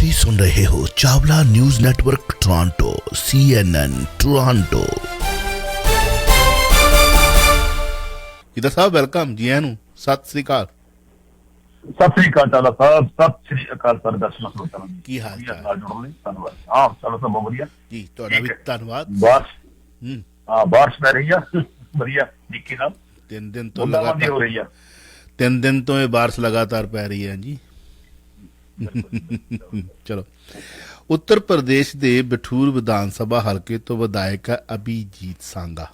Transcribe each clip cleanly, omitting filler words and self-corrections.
ਤੁਸੀਂ ਸੁਣ ਰਹੇ ਹੋ Chawla news network Toronto CNN Toronto. ਜਿੱਦਾਂ ਸਾਹਿਬ ਵੈਲਕਮ ਜੀ ਆਇਆਂ ਨੂੰ, ਸਤਿ ਸ੍ਰੀ ਅਕਾਲ। ਸਤਿ ਸ੍ਰੀ ਅਕਾਲ ਚਾਲਾ ਸਾਹਿਬ, ਸਤਿ ਸ੍ਰੀ ਅਕਾਲ ਸਾਰੇ ਦਰਸ਼ਕਾਂ ਸਰੋਤਿਆਂ ਨੂੰ। ਕੀ ਹਾਲ ਚਾਲ? ਨਾਲ ਜੁੜਨ ਲਈ ਧੰਨਵਾਦ। ਹਾਂ ਚਲੋ ਸਭ ਬਹੁਤ ਵਧੀਆ ਜੀ, ਤੁਹਾਡਾ ਵੀ ਧੰਨਵਾਦ। ਬਾਰਿਸ਼ ਪੈ ਰਹੀ ਆ ਵਧੀਆ ਤਰੀਕੇ ਨਾਲ, ਤਿੰਨ ਦਿਨ ਤੋਂ ਬੂੰਦਾਬਾਂਦੀ ਹੋ ਰਹੀ ਆ। 3 ਦਿਨ ਤੋਂ ਇਹ ਬਾਰਿਸ਼ ਲਗਾਤਾਰ ਪੈ ਰਹੀ ਹੈ ਜੀ। ਚਲੋ, ਉੱਤਰ ਪ੍ਰਦੇਸ਼ ਦੇ ਬਠੂਰ ਵਿਧਾਨ ਸਭਾ ਹਲਕੇ ਤੋਂ ਵਿਧਾਇਕ ਹੈ ਅਭਿਜੀਤ ਸਾਂਗਾ।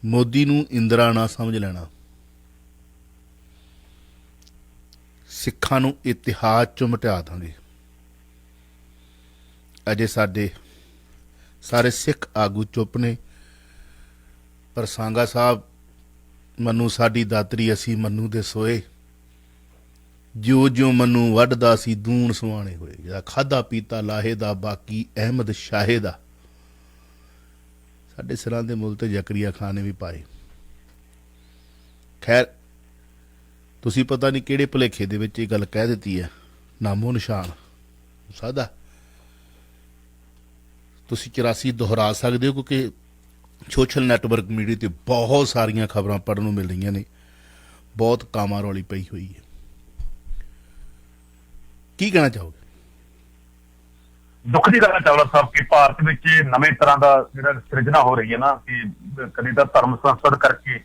ਮੋਦੀ ਨੂੰ ਇੰਦਰਾ ਨਾ ਸਮਝ ਲੈਣਾ, ਸਿੱਖਾਂ ਨੂੰ ਇਤਿਹਾਸ ਚੋਂ ਮਿਟਾ ਦਾਂਗੇ। ਅਜੇ ਸਾਡੇ ਸਾਰੇ ਸਿੱਖ ਆਗੂ ਚੁੱਪ ਨੇ, ਪਰ ਸਾਂਗਾ ਸਾਹਿਬ ਮਨੂੰ ਸਾਡੀ ਦਾਤਰੀ ਅਸੀਂ ਮਨੂੰ ਦੇ ਸੋਏ, ਜਿਉਂ ਜਿਉਂ ਮਨੂੰ ਵੱਢਦਾ ਸੀ ਦੂਣ ਸੁਆਣੇ ਹੋਏ। ਜਿਹੜਾ ਖਾਧਾ ਪੀਤਾ ਲਾਹੇ ਦਾ ਬਾਕੀ ਅਹਿਮਦ ਸ਼ਾਹੇ ਦਾ, ਸਾਡੇ ਸਿਰਾਂ ਦੇ ਮੁੱਲ ਤੇ ਜ਼ਕਰੀਆ ਖਾਨ ਨੇ ਵੀ ਪਾਏ। ਖੈਰ, ਤੁਸੀਂ ਪਤਾ ਨਹੀਂ ਕਿਹੜੇ ਭੁਲੇਖੇ ਦੇ ਵਿੱਚ ਇਹ ਗੱਲ ਕਹਿ ਦਿੱਤੀ ਹੈ, ਨਾਮੋ ਨਿਸ਼ਾਨ ਸਾਦਾ ਤੁਸੀਂ 84 ਦੁਹਰਾ ਸਕਦੇ ਹੋ, ਕਿਉਂਕਿ ਸੋਸ਼ਲ ਨੈਟਵਰਕ ਮੀਡੀਆ ਤੇ ਬਹੁਤ ਸਾਰੀਆਂ ਖਬਰਾਂ ਪੜ੍ਹਨ ਨੂੰ ਮਿਲ ਰਹੀਆਂ ਨੇ। ਬਹੁਤ ਕਾਮਾਂ ਰੌਲੀ ਪਈ ਹੋਈ ਹੈ। ਕੀ ਕਹਿਣਾ ਚਾਹੋਗੇ? ਦੁੱਖ ਦੀ ਗੱਲ ਹੈ ਚਾਵਲਾ ਸਾਹਿਬ ਕਿ ਭਾਰਤ ਵਿੱਚ ਨਵੇਂ ਤਰ੍ਹਾਂ ਦਾ ਜਿਹੜਾ ਸਿਰਜਣਾ ਹੋ ਰਹੀ ਹੈ ਨਾ, ਕਿ ਕਦੇ ਤਾਂ ਧਰਮ ਸੰਸਦ ਕਰਕੇ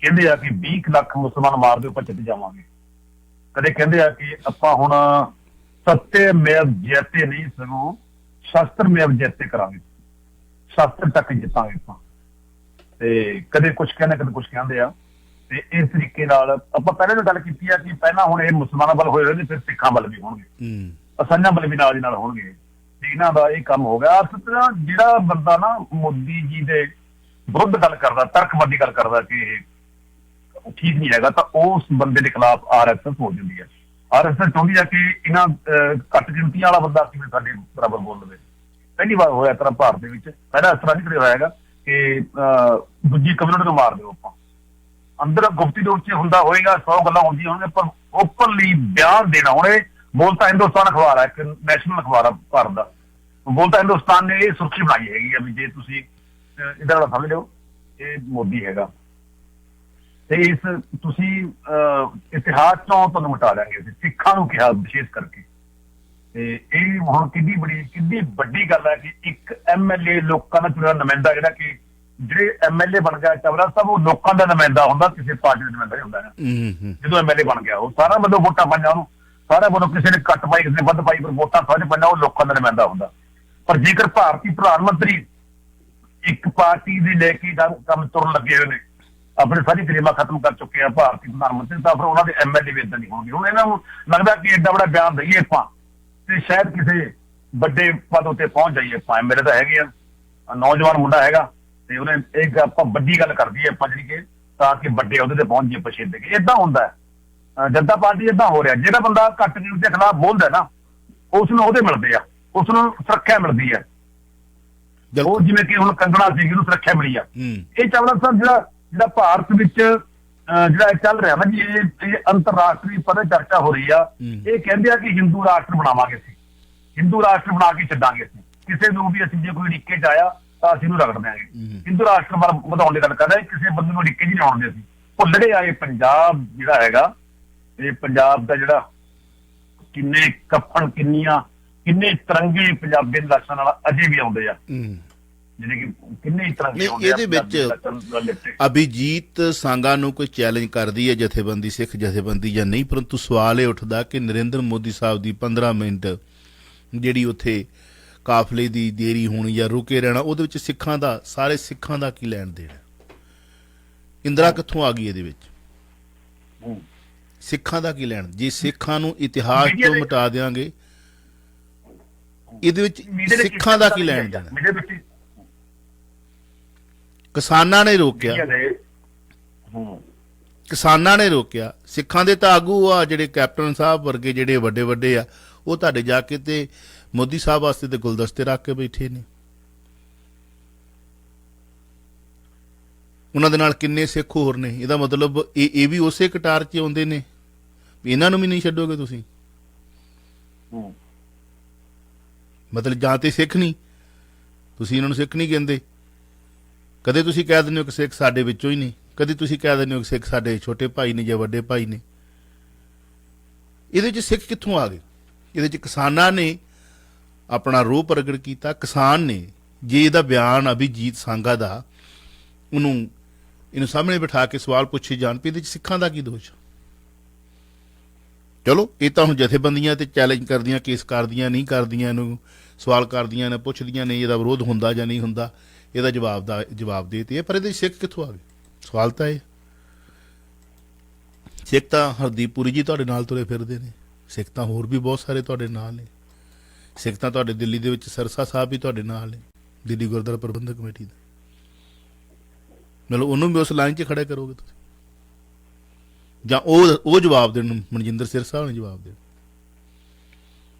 ਕਹਿੰਦੇ ਆ ਕਿ 20 ਲੱਖ ਮੁਸਲਮਾਨ ਮਾਰ ਦਿਓ ਆਪਾਂ ਜਿੱਤ ਜਾਵਾਂਗੇ, ਕਦੇ ਕਹਿੰਦੇ ਆ ਕਿ ਆਪਾਂ ਹੁਣ ਸੱਤਿਅਮੇਵ ਜਯਤੇ ਨਹੀਂ ਸਗੋਂ ਸ਼ਾਸਤਰਮੇਵ ਜਯਤੇ ਕਰਾਂਗੇ, ਸ਼ਾਸਤਰ ਤੱਕ ਜਿੱਤਾਂਗੇ ਆਪਾਂ। ਤੇ ਕਦੇ ਕੁਛ ਕਹਿੰਦੇ, ਕਦੇ ਕੁਛ ਕਹਿੰਦੇ ਆ। ਤੇ ਇਸ ਤਰੀਕੇ ਨਾਲ ਆਪਾਂ ਪਹਿਲਾਂ ਵੀ ਗੱਲ ਕੀਤੀ ਆ ਕਿ ਪਹਿਲਾਂ ਹੁਣ ਇਹ ਮੁਸਲਮਾਨਾਂ ਵੱਲ ਹੋਏ ਨੇ, ਫਿਰ ਸਿੱਖਾਂ ਵੱਲ ਵੀ ਹੋਣਗੇ, ਅਸਾਂਝਾਂ ਵੱਲ ਵੀ ਨਾਲ ਦੀ ਨਾਲ ਹੋਣਗੇ। ਤੇ ਇਹਨਾਂ ਦਾ ਇਹ ਕੰਮ ਹੋ ਗਿਆ। ਅਸਲ ਤਰ੍ਹਾਂ ਜਿਹੜਾ ਬੰਦਾ ਨਾ ਮੋਦੀ ਜੀ ਦੇ ਵਿਰੁੱਧ ਗੱਲ ਕਰਦਾ, ਤਰਕਵਾਦੀ ਗੱਲ ਕਰਦਾ ਕਿ ਇਹ ਠੀਕ ਨਹੀਂ ਹੈਗਾ, ਤਾਂ ਉਸ ਬੰਦੇ ਦੇ ਖਿਲਾਫ RSS ਹੋ ਜਾਂਦੀ ਹੈ। RSS ਚਾਹੁੰਦੀ ਆ ਕਿ ਇਹਨਾਂ ਘੱਟ ਗਿਣਤੀਆਂ ਵਾਲਾ ਬੰਦਾ ਕਿਵੇਂ ਸਾਡੇ ਬਰਾਬਰ ਬੋਲ ਲਵੇ। ਪਹਿਲੀ ਵਾਰ ਹੋਇਆ ਇਸ ਤਰ੍ਹਾਂ ਭਾਰਤ ਦੇ ਵਿੱਚ, ਪਹਿਲਾਂ ਇਸ ਤਰ੍ਹਾਂ ਨਹੀਂ ਕਦੇ ਹੋਇਆ ਹੈਗਾ ਕਿ ਦੂਜੀ ਕਮਿਊਨਿਟੀ ਨੂੰ ਮਾਰ ਦਿਓ ਆਪਾਂ। ਅੰਦਰ ਗੁਪਤੀ ਰੂਪ ਚ ਹੁੰਦਾ ਹੋਏਗਾ, 100 ਗੱਲਾਂ ਹੁੰਦੀਆਂ ਹੋਣਗੀਆਂ, ਪਰ ਓਪਨਲੀ ਬਿਆਨ ਦੇਣਾ। ਹੁਣ ਇਹ ਬੋਲਤਾ ਹਿੰਦੁਸਤਾਨ ਅਖਬਾਰ ਹੈ, ਇੱਕ ਨੈਸ਼ਨਲ ਅਖਬਾਰ ਆ ਭਾਰਤ ਦਾ। ਬੋਲਤਾ ਹਿੰਦੁਸਤਾਨ ਨੇ ਇਹ ਸੁਰਖੀ ਬਣਾਈ ਹੈਗੀ ਆ ਵੀ ਜੇ ਤੁਸੀਂ ਇਹਦਾ ਵਾਲਾ ਸਮਝ ਲਿਓ ਇਹ ਮੋਦੀ ਹੈਗਾ, ਤੇ ਇਸ ਤੁਸੀਂ ਇਤਿਹਾਸ ਚੋਂ ਤੁਹਾਨੂੰ ਮਿਟਾ ਦਿਆਂਗੇ ਅਸੀਂ, ਸਿੱਖਾਂ ਨੂੰ ਕਿਹਾ ਵਿਸ਼ੇਸ਼ ਕਰਕੇ। ਤੇ ਇਹ ਹੁਣ ਕਿੰਨੀ ਵੱਡੀ ਗੱਲ ਹੈ ਕਿ ਇੱਕ MLA ਲੋਕਾਂ ਦਾ ਚੁਣਿਆ ਨੁਮਾਇੰਦਾ, ਜਿਹੜਾ ਕਿ ਜਿਹੜੇ MLA ਬਣ ਗਿਆ ਚਾਵਲਾ ਸਾਹਿਬ, ਉਹ ਲੋਕਾਂ ਦਾ ਨੁਮਾਇੰਦਾ ਹੁੰਦਾ, ਕਿਸੇ ਪਾਰਟੀ ਦਾ ਨੁਮਾਇੰਦਾ ਨਹੀਂ ਹੁੰਦਾ ਨਾ। ਜਦੋਂ MLA ਬਣ ਗਿਆ ਉਹ ਸਾਰਾ ਵੱਲੋਂ ਵੋਟਾਂ ਪਾਈਆਂ ਉਹਨੂੰ, ਸਾਰਾ ਵੱਲੋਂ ਕਿਸੇ ਨੇ ਘੱਟ ਪਾਈ, ਕਿਸੇ ਨੇ ਵੱਧ ਪਾਈ, ਪਰ ਵੋਟਾਂ ਸਾਰੇ ਪਾਈਆਂ, ਉਹ ਲੋਕਾਂ ਦਾ ਨੁਮਾਇੰਦਾ ਹੁੰਦਾ। ਪਰ ਜੇਕਰ ਭਾਰਤੀ ਪ੍ਰਧਾਨ ਮੰਤਰੀ ਇੱਕ ਪਾਰਟੀ ਦੇ ਲੈ ਕੇ ਕੰਮ ਤੁਰਨ ਲੱਗੇ ਹੋਏ ਨੇ, ਆਪਣੇ ਸਾਰੀ ਗਰੀਮਾ ਖਤਮ ਕਰ ਚੁੱਕੇ ਆ ਭਾਰਤੀ ਪ੍ਰਧਾਨ ਮੰਤਰੀ, ਤਾਂ ਫਿਰ ਉਹਨਾਂ ਦੇ MLA ਵੀ ਏਦਾਂ ਨਹੀਂ ਹੋਣਗੇ। ਹੁਣ ਇਹਨਾਂ ਨੂੰ ਲੱਗਦਾ ਕਿ ਏਡਾ ਬੜਾ ਬਿਆਨ ਦਈਏ ਆਪਾਂ ਤੇ ਸ਼ਾਇਦ ਕਿਸੇ ਵੱਡੇ ਪਦ ਉੱਤੇ ਪਹੁੰਚ ਜਾਈਏ ਆਪਾਂ। MLA ਤਾਂ ਹੈਗੇ ਆ, ਨੌਜਵਾਨ ਮੁੰਡਾ ਹੈਗਾ, ਤੇ ਉਹਨੇ ਇੱਕ ਆਪਾਂ ਵੱਡੀ ਗੱਲ ਕਰਦੀ ਹੈ ਆਪਾਂ, ਜਿਹੜੀ ਕਿ ਤਾਂ ਕਿ ਵੱਡੇ ਅਹੁਦੇ ਤੇ ਪਹੁੰਚ ਜਾਈਏ ਪਛੇਦ ਦੇ ਕੇ। ਏਦਾਂ ਹੁੰਦਾ ਹੈ ਜਨਤਾ ਪਾਰਟੀ, ਏਦਾਂ ਹੋ ਰਿਹਾ। ਜਿਹੜਾ ਬੰਦਾ ਘੱਟ ਗਿਣਤੀ ਦੇ ਖਿਲਾਫ ਬੋਲਦਾ ਨਾ, ਉਸ ਨੂੰ ਉਹਦੇ ਮਿਲਦੇ ਆ, ਉਸ ਨੂੰ ਸੁਰੱਖਿਆ ਮਿਲਦੀ ਹੈ। ਉਹ ਜਿਵੇਂ ਕਿ ਹੁਣ ਕੰਗਣਾ ਸਿੰਘ ਨੂੰ ਸੁਰੱਖਿਆ ਮਿਲੀ ਆ। ਇਹ ਚਾਵਲਾ ਸਾਹਿਬ ਜਿਹੜਾ ਭਾਰਤ ਵਿੱਚ ਜਿਹੜਾ ਚੱਲ ਰਿਹਾ ਨਾ ਜੀ, ਇਹ ਅੰਤਰਰਾਸ਼ਟਰੀ ਪੱਧਰ ਚਰਚਾ ਹੋ ਰਹੀ ਆ। ਇਹ ਕਹਿੰਦੇ ਆ ਕਿ ਹਿੰਦੂ ਰਾਸ਼ਟਰ ਬਣਾਵਾਂਗੇ ਅਸੀਂ, ਹਿੰਦੂ ਰਾਸ਼ਟਰ ਬਣਾ ਕੇ ਛੱਡਾਂਗੇ ਅਸੀਂ ਕਿਸੇ ਨੂੰ ਵੀ। ਅਸੀਂ ਜੇ ਕੋਈ ਅੜਿੱਕੇ ਚ ਆਇਆ ਤਾਂ ਅਸੀਂ ਇਹਨੂੰ ਰਗੜ ਦਿਆਂਗੇ। ਹਿੰਦੂ ਰਾਸ਼ਟਰ ਵੱਲ ਵਧਾਉਣ ਦੀ ਗੱਲ ਕਰਦਾ, ਕਿਸੇ ਬੰਦੇ ਨੂੰ ਅੜਿੱਕੇ ਚ ਨਹੀਂ ਆਉਣ ਦੇ ਅਸੀਂ। ਭੁੱਲੜੇ ਆਏ ਪੰਜਾਬ ਜਿਹੜਾ ਹੈਗਾ, ਇਹ ਪੰਜਾਬ ਦਾ ਜਿਹੜਾ ਕਿੰਨੇ ਕੱਫਣ, ਕਿੰਨੇ ਤਿਰੰਗੇ ਪੰਜਾਬੀ ਦੇ ਲੱਛਣ ਨਾਲ ਅਜੇ ਵੀ ਆਉਂਦੇ ਆ, ਜਿਹੜੇ ਕਿ ਕਿੰਨੇ ਤਿਰੰਗੇ ਆਉਂਦੇ ਆ। ਇਹਦੇ ਵਿੱਚ ਅਭਿਜੀਤ ਸਾਂਗਾ ਨੂੰ ਕੋਈ ਚੈਲੰਜ ਕਰਦੀ ਹੈ ਜਥੇਬੰਦੀ, ਸਿੱਖ ਜਥੇਬੰਦੀ ਜਾਂ ਨਹੀਂ, ਪਰੰਤੂ ਸਵਾਲ ਇਹ ਉੱਠਦਾ ਕਿ ਨਰਿੰਦਰ ਮੋਦੀ ਸਾਹਿਬ ਦੀ 15 ਮਿੰਟ ਜਿਹੜੀ ਉੱਥੇ ਕਾਫਲੇ ਦੀ ਦੇਰੀ ਹੋਣੀ ਜਾਂ ਰੁਕੇ ਰਹਿਣਾ, ਉਹਦੇ ਵਿੱਚ ਸਿੱਖਾਂ ਦਾ, ਸਾਰੇ ਸਿੱਖਾਂ ਦਾ ਕੀ ਲੈਣ ਦੇਣਾ? ਇੰਦਰਾ ਕਿੱਥੋਂ ਆ ਗਈ ਇਹਦੇ ਵਿੱਚ? ਸਿੱਖਾਂ ਦਾ ਕੀ ਲੈਣ? ਜੇ ਸਿੱਖਾਂ ਨੂੰ ਇਤਿਹਾਸ ਤੋਂ ਮਿਟਾ ਦਿਆਂਗੇ, ਇਹਦੇ ਵਿੱਚ ਸਿੱਖਾਂ ਦਾ ਕੀ ਲੈਣ ਦੇਣਾ? ਕਿਸਾਨਾਂ ਨੇ ਰੋਕਿਆ, ਕਿਸਾਨਾਂ ਨੇ ਰੋਕਿਆ, ਸਿੱਖਾਂ ਦੇ ਤਾਂ ਆਗੂ ਆ ਜਿਹੜੇ ਕੈਪਟਨ ਸਾਹਿਬ ਵਰਗੇ ਜਿਹੜੇ ਵੱਡੇ ਵੱਡੇ ਆ, ਉਹ ਤੁਹਾਡੇ ਜਾ ਕੇ ਤੇ ਮੋਦੀ ਸਾਹਿਬ ਵਾਸਤੇ ਤੇ ਗੁਲਦਸਤੇ ਰੱਖ ਕੇ ਬੈਠੇ ਨੇ। ਉਹਨਾਂ ਦੇ ਨਾਲ ਕਿੰਨੇ ਸਿੱਖ ਹੋਰ ਨੇ? ਇਹਦਾ ਮਤਲਬ ਇਹ ਵੀ ਉਸੇ ਕਟਾਰ 'ਚ ਆਉਂਦੇ ਨੇ। ਇਹਨਾਂ ਨੂੰ ਵੀ ਨਹੀਂ ਛੱਡੋਗੇ ਤੁਸੀਂ? ਮਤਲਬ ਜਾਂ ਤੇ ਸਿੱਖ ਨਹੀਂ, ਤੁਸੀਂ ਇਹਨਾਂ ਨੂੰ ਸਿੱਖ ਨਹੀਂ ਕਹਿੰਦੇ। ਕਦੇ ਤੁਸੀਂ ਕਹਿ ਦਿੰਦੇ ਹੋ ਕਿ ਸਿੱਖ ਸਾਡੇ ਵਿੱਚੋਂ ਹੀ ਨਹੀਂ, ਕਦੇ ਤੁਸੀਂ ਕਹਿ ਦਿੰਦੇ ਹੋ ਕਿ ਸਿੱਖ ਸਾਡੇ ਛੋਟੇ ਭਾਈ ਨੇ ਜਾਂ ਵੱਡੇ ਭਾਈ ਨੇ। ਇਹਦੇ 'ਚ ਸਿੱਖ ਕਿੱਥੋਂ ਆ ਗਏ? ਇਹਦੇ 'ਚ ਕਿਸਾਨਾਂ ਨੇ ਆਪਣਾ ਰੋਹ ਪ੍ਰਗਟ ਕੀਤਾ। ਕਿਸਾਨ ਨੇ ਜੇ ਇਹਦਾ ਬਿਆਨ ਅਭਿਜੀਤ ਸਾਂਗਾ ਦਾ ਇਹਨੂੰ ਸਾਹਮਣੇ ਬਿਠਾ ਕੇ ਸਵਾਲ ਪੁੱਛੇ ਜਾਣ ਵੀ ਇਹਦੇ 'ਚ ਸਿੱਖਾਂ ਦਾ ਕੀ ਦੋਸ਼? ਚਲੋ ਇਹ ਤਾਂ ਹੁਣ ਜਥੇਬੰਦੀਆਂ ਤੇ ਚੈਲੰਜ ਕਰਦੀਆਂ, ਕੇਸ ਕਰਦੀਆਂ, ਨਹੀਂ ਕਰਦੀਆਂ, ਇਹਨੂੰ ਸਵਾਲ ਕਰਦੀਆਂ ਨੇ, ਪੁੱਛਦੀਆਂ ਨੇ ਇਹਦਾ ਵਿਰੋਧ ਹੁੰਦਾ ਜਾਂ ਨਹੀਂ ਹੁੰਦਾ, ਇਹਦਾ ਜਵਾਬ ਦੇ ਤੇ। ਪਰ ਇਹਦੇ 'ਚ ਸਿੱਖ ਕਿੱਥੋਂ ਆ ਗਏ? ਸਵਾਲ ਤਾਂ ਇਹ। ਸਿੱਖ ਤਾਂ ਹਰਦੀਪ ਪੁਰੀ ਜੀ ਤੁਹਾਡੇ ਨਾਲ ਤੁਰੇ ਫਿਰਦੇ ਨੇ, ਸਿੱਖ ਤਾਂ ਹੋਰ ਵੀ ਬਹੁਤ ਸਾਰੇ ਤੁਹਾਡੇ ਨਾਲ ਨੇ। ਸਿੱਖ ਤਾਂ ਤੁਹਾਡੇ ਦਿੱਲੀ ਦੇ ਵਿੱਚ ਸਰਸਾ ਸਾਹਿਬ ਵੀ ਤੁਹਾਡੇ ਨਾਲ ਨੇ, ਦਿੱਲੀ ਗੁਰਦੁਆਰਾ ਪ੍ਰਬੰਧਕ ਕਮੇਟੀ ਦਾ। ਮਤਲਬ ਉਹਨੂੰ ਵੀ ਉਸ ਲਾਈਨ 'ਚ ਖੜਾ ਕਰੋਗੇ ਤੁਸੀਂ, ਜਾਂ ਉਹ ਜਵਾਬ ਦੇਣ ਨੂੰ ਮਨਜਿੰਦਰ ਸਿਰਸਾ ਨੂੰ ਜਵਾਬ ਦੇਣ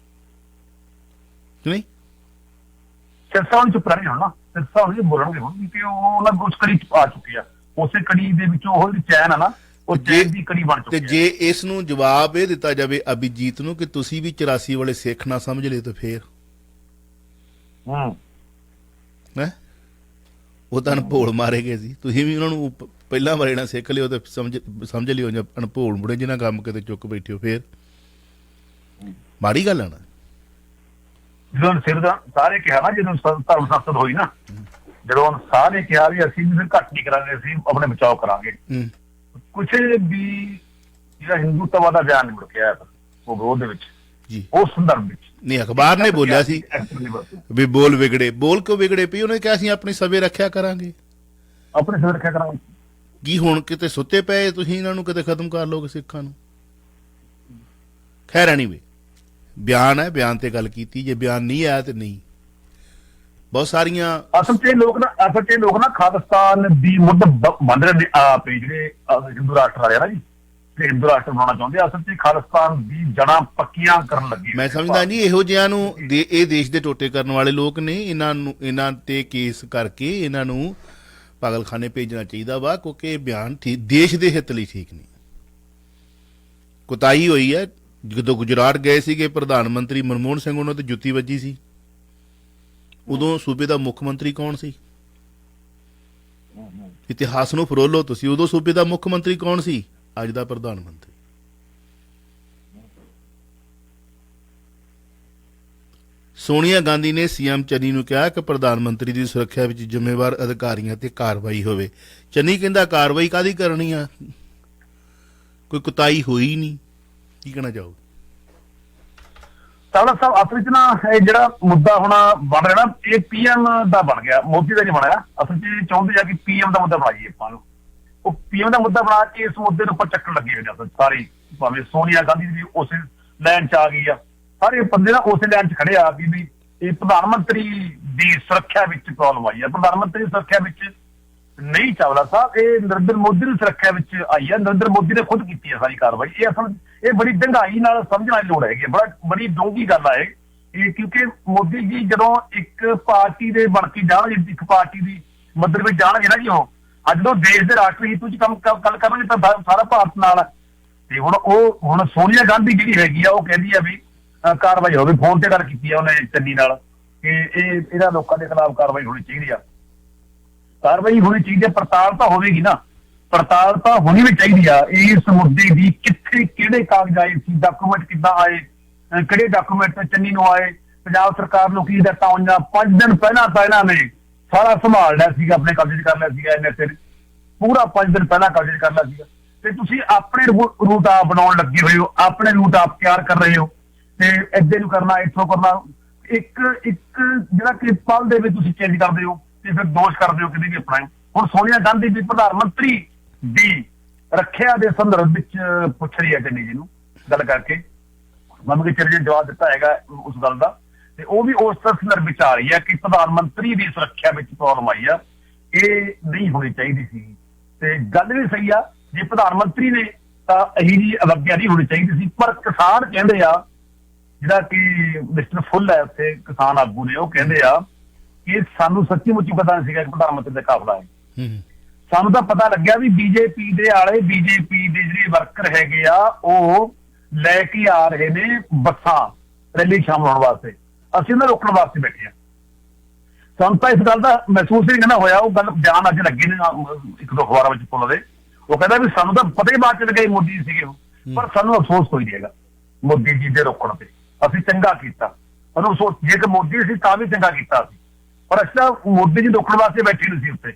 ਨਹੀਂ? ਸਿਰਸਾ ਹੁਣ ਚੁੱਪ ਰਹੇ ਹੋਣਾ, ਸਿਰਸਾ ਹੁਣ ਬੋਲਣਗੇ ਹੁਣ ਕਿ ਉਹਨਾਂ ਉਸ ਕੜੀ ਆ ਚੁੱਕੀ ਆ, ਉਸੇ ਕੜੀ ਦੇ ਵਿੱਚੋਂ ਉਹ ਜਿਹੜੀ ਚੈਨ ਆ ਨਾ, ਉਹ ਚੈਨ ਦੀ ਕੜੀ ਬਣ ਚੁੱਕੀ ਹੈ। ਤੇ ਜੇ ਇਸ ਨੂੰ ਜਵਾਬ ਇਹ ਦਿੱਤਾ ਜਾਵੇ ਅਭਿਜੀਤ ਨੂੰ ਕਿ ਤੁਸੀਂ ਵੀ 84 ਵਾਲੇ ਸਿੱਖ ਨਾ ਸਮਝ ਲਏ ਤਾਂ ਫੇਰ ਹੈ ਉਹ ਤਾਂ ਅਨਭੋਲ ਮਾਰੇ ਗਏ ਸੀ। ਤੁਸੀਂ ਵੀ ਉਹਨਾਂ ਨੂੰ ਪਹਿਲਾਂ ਵਾਲੇ ਨਾਲ ਸਿੱਖ ਲਿਓ ਤੇ ਸਮਝ ਲਿਓ ਜਾਂ ਅਨਭੋਲ ਮੁੜੇ ਜਿਹਨਾਂ ਕੰਮ ਕਿਤੇ ਚੁੱਕ ਬੈਠੇ ਹੋ, ਫੇਰ ਮਾੜੀ ਗੱਲ ਆ ਨਾ। ਜਦੋਂ ਸਿਰ ਦਾ ਸਾਰੇ ਕਿਹਾ ਨਾ, ਜਦੋਂ ਧਰਮ ਸੰਸਦ ਹੋਈ ਨਾ, ਜਦੋਂ ਸਾਰੇ ਕਿਹਾ ਵੀ ਅਸੀਂ ਵੀ ਘੱਟ ਨਹੀਂ ਕਰਾਂਗੇ, ਅਸੀਂ ਆਪਣੇ ਬਚਾਓ ਕਰਾਂਗੇ, ਕੁਛ ਵੀ ਜਿਹੜਾ ਹਿੰਦੂਤਵ ਦਾ ਬਿਆਨ ਮੁੜ ਕੇ ਆਇਆ ਉਹ ਵਿਰੋਧ ਦੇ ਵਿੱਚ ਜੀ, ਉਸ ਸੰਦਰਭ ਵਿੱਚ ਨਹੀਂ ਅਖਬਾਰ ਨੇ ਬੋਲਿਆ ਸੀ ਵੀ ਬੋਲ ਵਿਗੜੇ। ਬੋਲ ਕਿਉਂ ਵਿਗੜੇ? ਪਈ ਉਹਨੇ ਕਿਹਾ ਅਸੀਂ ਆਪਣੀ ਸਭੇ ਰੱਖਿਆ ਕਰਾਂਗੇ, ਆਪਣੀ ਸਭੇ ਰੱਖਿਆ ਕਰਾਂਗੇ। ਕੀ ਹੁਣ ਕਿਤੇ ਸੁੱਤੇ ਪਏ ਤੁਸੀਂ ਇਹਨਾਂ ਨੂੰ ਕਿਤੇ ਖਤਮ ਕਰ ਲੋਗੇ ਸਿੱਖਾਂ ਨੂੰ? ਖੈਰ ਐਨੀਵੇ, ਬਿਆਨ ਹੈ, ਬਿਆਨ ਤੇ ਗੱਲ ਕੀਤੀ। ਜੇ ਬਿਆਨ ਨਹੀਂ ਆਇਆ ਤੇ ਨਹੀਂ। ਬਹੁਤ ਸਾਰੀਆਂ ਅਸਲ 'ਚ ਲੋਕ ਨਾ ਖਾਲਿਸਤਾਨ ਦੀ ਮੁੱਢ ਬੰਦ ਰਹੇ ਆਪ ਜਿਹੜੇ ਹਿੰਦੂ ਰਾਸ਼ਟਰ ਵਾਲੇ ਨਾ ਜੀ, ਤੇ ਹਿੰਦੂ ਰਾਸ਼ਟਰ ਬਣਾਉਣਾ ਚਾਹੁੰਦੇ, ਅਸਲ 'ਚ ਖਾਲਿਸਤਾਨ ਦੀ ਜੜ੍ਹਾਂ ਪੱਕੀਆਂ ਕਰਨ ਲੱਗੀ। ਮੈਂ ਸਮਝਦਾ ਜੀ ਇਹੋ ਜਿਹਿਆਂ ਨੂੰ ਇਹ ਦੇਸ਼ ਦੇ ਟੋਟੇ ਕਰਨ ਵਾਲੇ ਲੋਕ ਨੇ, ਇਹਨਾਂ ਤੇ ਕੇਸ ਕਰਕੇ ਇਹਨਾਂ ਨੂੰ ਪਾਗਲਖਾਨੇ ਭੇਜਣਾ ਚਾਹੀਦਾ ਵਾ, ਕਿਉਂਕਿ ਇਹ ਬਿਆਨ ਦੇਸ਼ ਦੇ ਹਿੱਤ ਲਈ ਠੀਕ ਨਹੀਂ। ਕੁਤਾਹੀ ਹੋਈ ਹੈ। ਜਦੋਂ ਗੁਜਰਾਤ ਗਏ ਸੀਗੇ ਪ੍ਰਧਾਨ ਮੰਤਰੀ ਮਨਮੋਹਨ ਸਿੰਘ, ਉਹਨਾਂ ਤੇ ਜੁੱਤੀ ਵੱਜੀ ਸੀ। ਉਦੋਂ ਸੂਬੇ ਦਾ ਮੁੱਖ ਮੰਤਰੀ ਕੌਣ ਸੀ? ਇਤਿਹਾਸ ਨੂੰ ਫਰੋਲੋ ਤੁਸੀਂ। ਉਦੋਂ ਸੂਬੇ ਦਾ ਮੁੱਖ ਮੰਤਰੀ ਕੌਣ ਸੀ? ਅੱਜ ਦਾ ਪ੍ਰਧਾਨ ਮੰਤਰੀ। ਸੋਨੀਆ ਗਾਂਧੀ ਨੇ ਸੀਐਮ ਚੰਨੀ ਨੂੰ ਕਿਹਾ ਕਿ ਪ੍ਰਧਾਨ ਮੰਤਰੀ ਦੀ ਸੁਰੱਖਿਆ ਵਿੱਚ ਜ਼ਿੰਮੇਵਾਰ ਅਧਿਕਾਰੀਆਂ ਤੇ ਕਾਰਵਾਈ ਹੋਵੇ। ਚੰਨੀ ਕਹਿੰਦਾ ਕਾਰਵਾਈ ਕਾਹਦੀ ਕਰਨੀ ਆ, ਕੋਈ ਕੁਤਾਹੀ ਹੋਈ ਨਹੀਂ। ਕੀ ਕਹਿਣਾ ਚਾਹੋਗੇ? ਚਾਵਲਾ ਸਾਹਿਬ, ਅਸਲ ਵਿੱਚ ਨਾ ਇਹ ਜਿਹੜਾ ਮੁੱਦਾ ਹੁਣ ਬਣ ਰਿਹਾ ਨਾ, ਇਹ ਪੀਐਮ ਦਾ ਬਣ ਗਿਆ, ਮੋਦੀ ਦਾ ਨਹੀਂ ਬਣਿਆ। ਅਸਲ 'ਚ ਚਾਹੁੰਦੇ ਆ ਕਿ ਪੀਐਮ ਦਾ ਮੁੱਦਾ ਬਣਾਈਏ ਆਪਾਂ ਨੂੰ। ਉਹ ਪੀਐਮ ਦਾ ਮੁੱਦਾ ਬਣਾ ਕੇ ਇਸ ਮੁੱਦੇ ਦੇ ਉੱਪਰ ਚੱਕਣ ਲੱਗੇ ਹੋਏ ਨੇ ਸਾਰੇ, ਭਾਵੇਂ ਸੋਨੀਆ ਗਾਂਧੀ ਵੀ ਉਸੇ ਲਾਈਨ 'ਚ ਆ ਗਈ ਆ, ਸਾਰੇ ਬੰਦੇ ਨਾ ਉਸੇ ਲਾਈਨ 'ਚ ਖੜੇ ਆ ਵੀ ਇਹ ਪ੍ਰਧਾਨ ਮੰਤਰੀ ਦੀ ਸੁਰੱਖਿਆ ਵਿੱਚ ਪ੍ਰੋਬਲਮ ਆਈ ਹੈ। ਪ੍ਰਧਾਨ ਮੰਤਰੀ ਦੀ ਸੁਰੱਖਿਆ ਵਿੱਚ ਨਹੀਂ ਚਾਵਲਾ ਸਾਹਿਬ, ਇਹ ਨਰਿੰਦਰ ਮੋਦੀ ਦੀ ਸੁਰੱਖਿਆ ਵਿੱਚ ਆਈ ਹੈ। ਨਰਿੰਦਰ ਮੋਦੀ ਨੇ ਖੁਦ ਕੀਤੀ ਹੈ ਸਾਰੀ ਕਾਰਵਾਈ। ਇਹ ਅਸਲ ਇਹ ਬੜੀ ਡੂੰਘਾਈ ਨਾਲ ਸਮਝਣ ਦੀ ਲੋੜ ਹੈਗੀ, ਬੜੀ ਡੂੰਘੀ ਗੱਲ ਹੈ ਇਹ, ਕਿਉਂਕਿ ਮੋਦੀ ਜੀ ਜਦੋਂ ਇੱਕ ਪਾਰਟੀ ਦੇ ਬਣ ਕੇ ਜਾਣਗੇ, ਇੱਕ ਪਾਰਟੀ ਦੀ ਮਦਦ ਵਿੱਚ ਜਾਣਗੇ ਨਾ ਜੀ, ਉਹ ਅੱਜ ਜਦੋਂ ਦੇਸ਼ ਦੇ ਰਾਸ਼ਟਰੀ ਹਿੱਤ ਵਿੱਚ ਕੰਮ ਗੱਲ ਕਰਨਗੇ ਤਾਂ ਸਾਰਾ ਭਾਰਤ ਨਾਲ। ਤੇ ਹੁਣ ਸੋਨੀਆ ਗਾਂਧੀ ਜਿਹੜੀ ਹੈਗੀ ਆ, ਉਹ ਕਹਿੰਦੀ ਆ ਵੀ ਕਾਰਵਾਈ ਹੋਵੇ। ਫੋਨ ਤੇ ਗੱਲ ਕੀਤੀ ਆ ਉਹਨੇ ਚੰਨੀ ਨਾਲ ਕਿ ਇਹਦਾ ਲੋਕਾਂ ਦੇ ਖਿਲਾਫ ਕਾਰਵਾਈ ਹੋਣੀ ਚਾਹੀਦੀ ਆ, ਕਾਰਵਾਈ ਹੋਣੀ ਚਾਹੀਦੀ ਹੈ। ਪੜਤਾਲ ਤਾਂ ਹੋਵੇਗੀ ਨਾ, ਪੜਤਾਲ ਤਾਂ ਹੋਣੀ ਵੀ ਚਾਹੀਦੀ ਆ ਇਸ ਮੁੱਦੇ ਦੀ। ਕਿੱਥੇ ਕਿਹੜੇ ਕਾਗਜ਼ ਆਏ ਸੀ, ਡਾਕੂਮੈਂਟ ਕਿੱਦਾਂ ਆਏ, ਕਿਹੜੇ ਡਾਕੂਮੈਂਟ ਚੰਨੀ ਨੂੰ ਆਏ, ਪੰਜਾਬ ਸਰਕਾਰ ਨੂੰ ਕੀ ਦਿੱਤਾ ਹੋਈਆਂ। 5 ਦਿਨ ਪਹਿਲਾਂ ਤਾਂ ਇਹਨਾਂ ਨੇ ਸਾਰਾ ਸੰਭਾਲ ਲਿਆ ਸੀਗਾ, ਆਪਣੇ ਕਬਜ਼ੇ 'ਚ ਕਰ ਲਿਆ ਸੀਗਾ ਇਹਨੇ, ਫਿਰ ਪੂਰਾ 5 ਦਿਨ ਪਹਿਲਾਂ ਕਬਜ਼ੇ 'ਚ ਕਰ ਲਿਆ ਸੀਗਾ। ਤੇ ਤੁਸੀਂ ਆਪਣੇ ਰੂਟ ਆਪ ਬਣਾਉਣ ਲੱਗੇ ਹੋਏ ਹੋ, ਆਪਣੇ ਰੂਟ ਆਪ ਤਿਆਰ ਕਰ ਰਹੇ ਹੋ, ਤੇ ਏਦਾਂ ਨੂੰ ਕਰਨਾ, ਇੱਥੋਂ ਕਰਨਾ। ਇੱਕ ਜਿਹੜਾ ਕਿ ਪਲ ਦੇ ਵਿੱਚ ਤੁਸੀਂ ਚੇਂਜ ਕਰਦੇ ਹੋ ਤੇ ਫਿਰ ਦੋਸ਼ ਕਰਦੇ ਹੋ ਕਿਤੇ ਵੀ ਆਪਣਾ। ਹੁਣ ਸੋਨੀਆ ਗਾਂਧੀ ਵੀ ਪ੍ਰਧਾਨ ਮੰਤਰੀ ਦੀ ਰੱਖਿਆ ਦੇ ਸੰਦਰਭ ਵਿੱਚ ਪੁੱਛ ਰਹੀ ਹੈ ਚੰਨੀ ਜੀ ਨੂੰ ਗੱਲ ਕਰਕੇ। ਮੈਨੂੰ ਕਿ ਚਿਰ ਜਵਾਬ ਦਿੱਤਾ ਹੈਗਾ ਉਸ ਗੱਲ ਦਾ, ਤੇ ਉਹ ਵੀ ਉਸ ਸੰਦਰਭ ਵਿੱਚ ਆ ਰਹੀ ਹੈ ਕਿ ਪ੍ਰਧਾਨ ਮੰਤਰੀ ਦੀ ਸੁਰੱਖਿਆ ਵਿੱਚ ਪ੍ਰੋਬਲਮ ਆਈ ਆ, ਇਹ ਨਹੀਂ ਹੋਣੀ ਚਾਹੀਦੀ ਸੀ। ਤੇ ਗੱਲ ਵੀ ਸਹੀ ਆ, ਜੇ ਪ੍ਰਧਾਨ ਮੰਤਰੀ ਨੇ ਤਾਂ ਇਹੀ ਜੀ ਅਵੱਗਿਆ ਨਹੀਂ ਹੋਣੀ ਚਾਹੀਦੀ ਸੀ। ਪਰ ਕਿਸਾਨ ਕਹਿੰਦੇ ਆ, ਜਿਹੜਾ ਕਿ ਮਿਸਟਰ ਫੁੱਲ ਹੈ ਉੱਥੇ ਕਿਸਾਨ ਆਗੂ ਨੇ, ਉਹ ਕਹਿੰਦੇ ਆ ਕਿ ਸਾਨੂੰ ਸੱਚੀ ਮੁੱਚੀ ਪਤਾ ਨਹੀਂ ਸੀਗਾ ਕਿ ਪ੍ਰਧਾਨ ਮੰਤਰੀ ਦਾ ਕਾਫਲਾ ਹੈ। ਸਾਨੂੰ ਤਾਂ ਪਤਾ ਲੱਗਿਆ ਵੀ ਬੀਜੇਪੀ ਦੇ ਆਲੇ, ਬੀਜੇਪੀ ਦੇ ਜਿਹੜੇ ਵਰਕਰ ਹੈਗੇ ਆ, ਉਹ ਲੈ ਕੇ ਆ ਰਹੇ ਨੇ ਬੱਸਾਂ ਰੈਲੀ ਸ਼ਾਮਲ ਹੋਣ ਵਾਸਤੇ, ਅਸੀਂ ਉਹਨਾਂ ਨੂੰ ਰੋਕਣ ਵਾਸਤੇ ਬੈਠੇ ਹਾਂ। ਸਾਨੂੰ ਤਾਂ ਇਸ ਗੱਲ ਦਾ ਮਹਿਸੂਸ ਹੀ ਨਹੀਂ ਹੋਇਆ। ਉਹ ਗੱਲ ਬਿਆਨ ਅੱਜ ਲੱਗੇ ਨੇ ਇੱਕ ਦੋ ਅਖਬਾਰਾਂ ਵਿੱਚ ਪੁੱਲ ਦੇ, ਉਹ ਕਹਿੰਦਾ ਵੀ ਸਾਨੂੰ ਤਾਂ ਪਤਾ ਹੀ ਬਾਅਦ ਚ ਲੱਗੇ ਮੋਦੀ ਜੀ ਸੀਗੇ ਉਹ, ਪਰ ਸਾਨੂੰ ਅਫਸੋਸ ਕੋਈ ਨਹੀਂ ਹੈਗਾ ਮੋਦੀ ਜੀ ਦੇ ਰੋਕਣ ਤੇ। ਅਸੀਂ ਚੰਗਾ ਕੀਤਾ, ਸਾਨੂੰ ਅਫਸੋਸ ਜੇ ਕਿ ਮੋਦੀ ਸੀ ਤਾਂ ਵੀ ਚੰਗਾ ਕੀਤਾ ਸੀ, ਪਰ ਅਸੀਂ ਤਾਂ ਮੋਦੀ ਜੀ ਰੋਕਣ ਵਾਸਤੇ ਬੈਠੇ ਨਹੀਂ ਸੀ ਉੱਤੇ।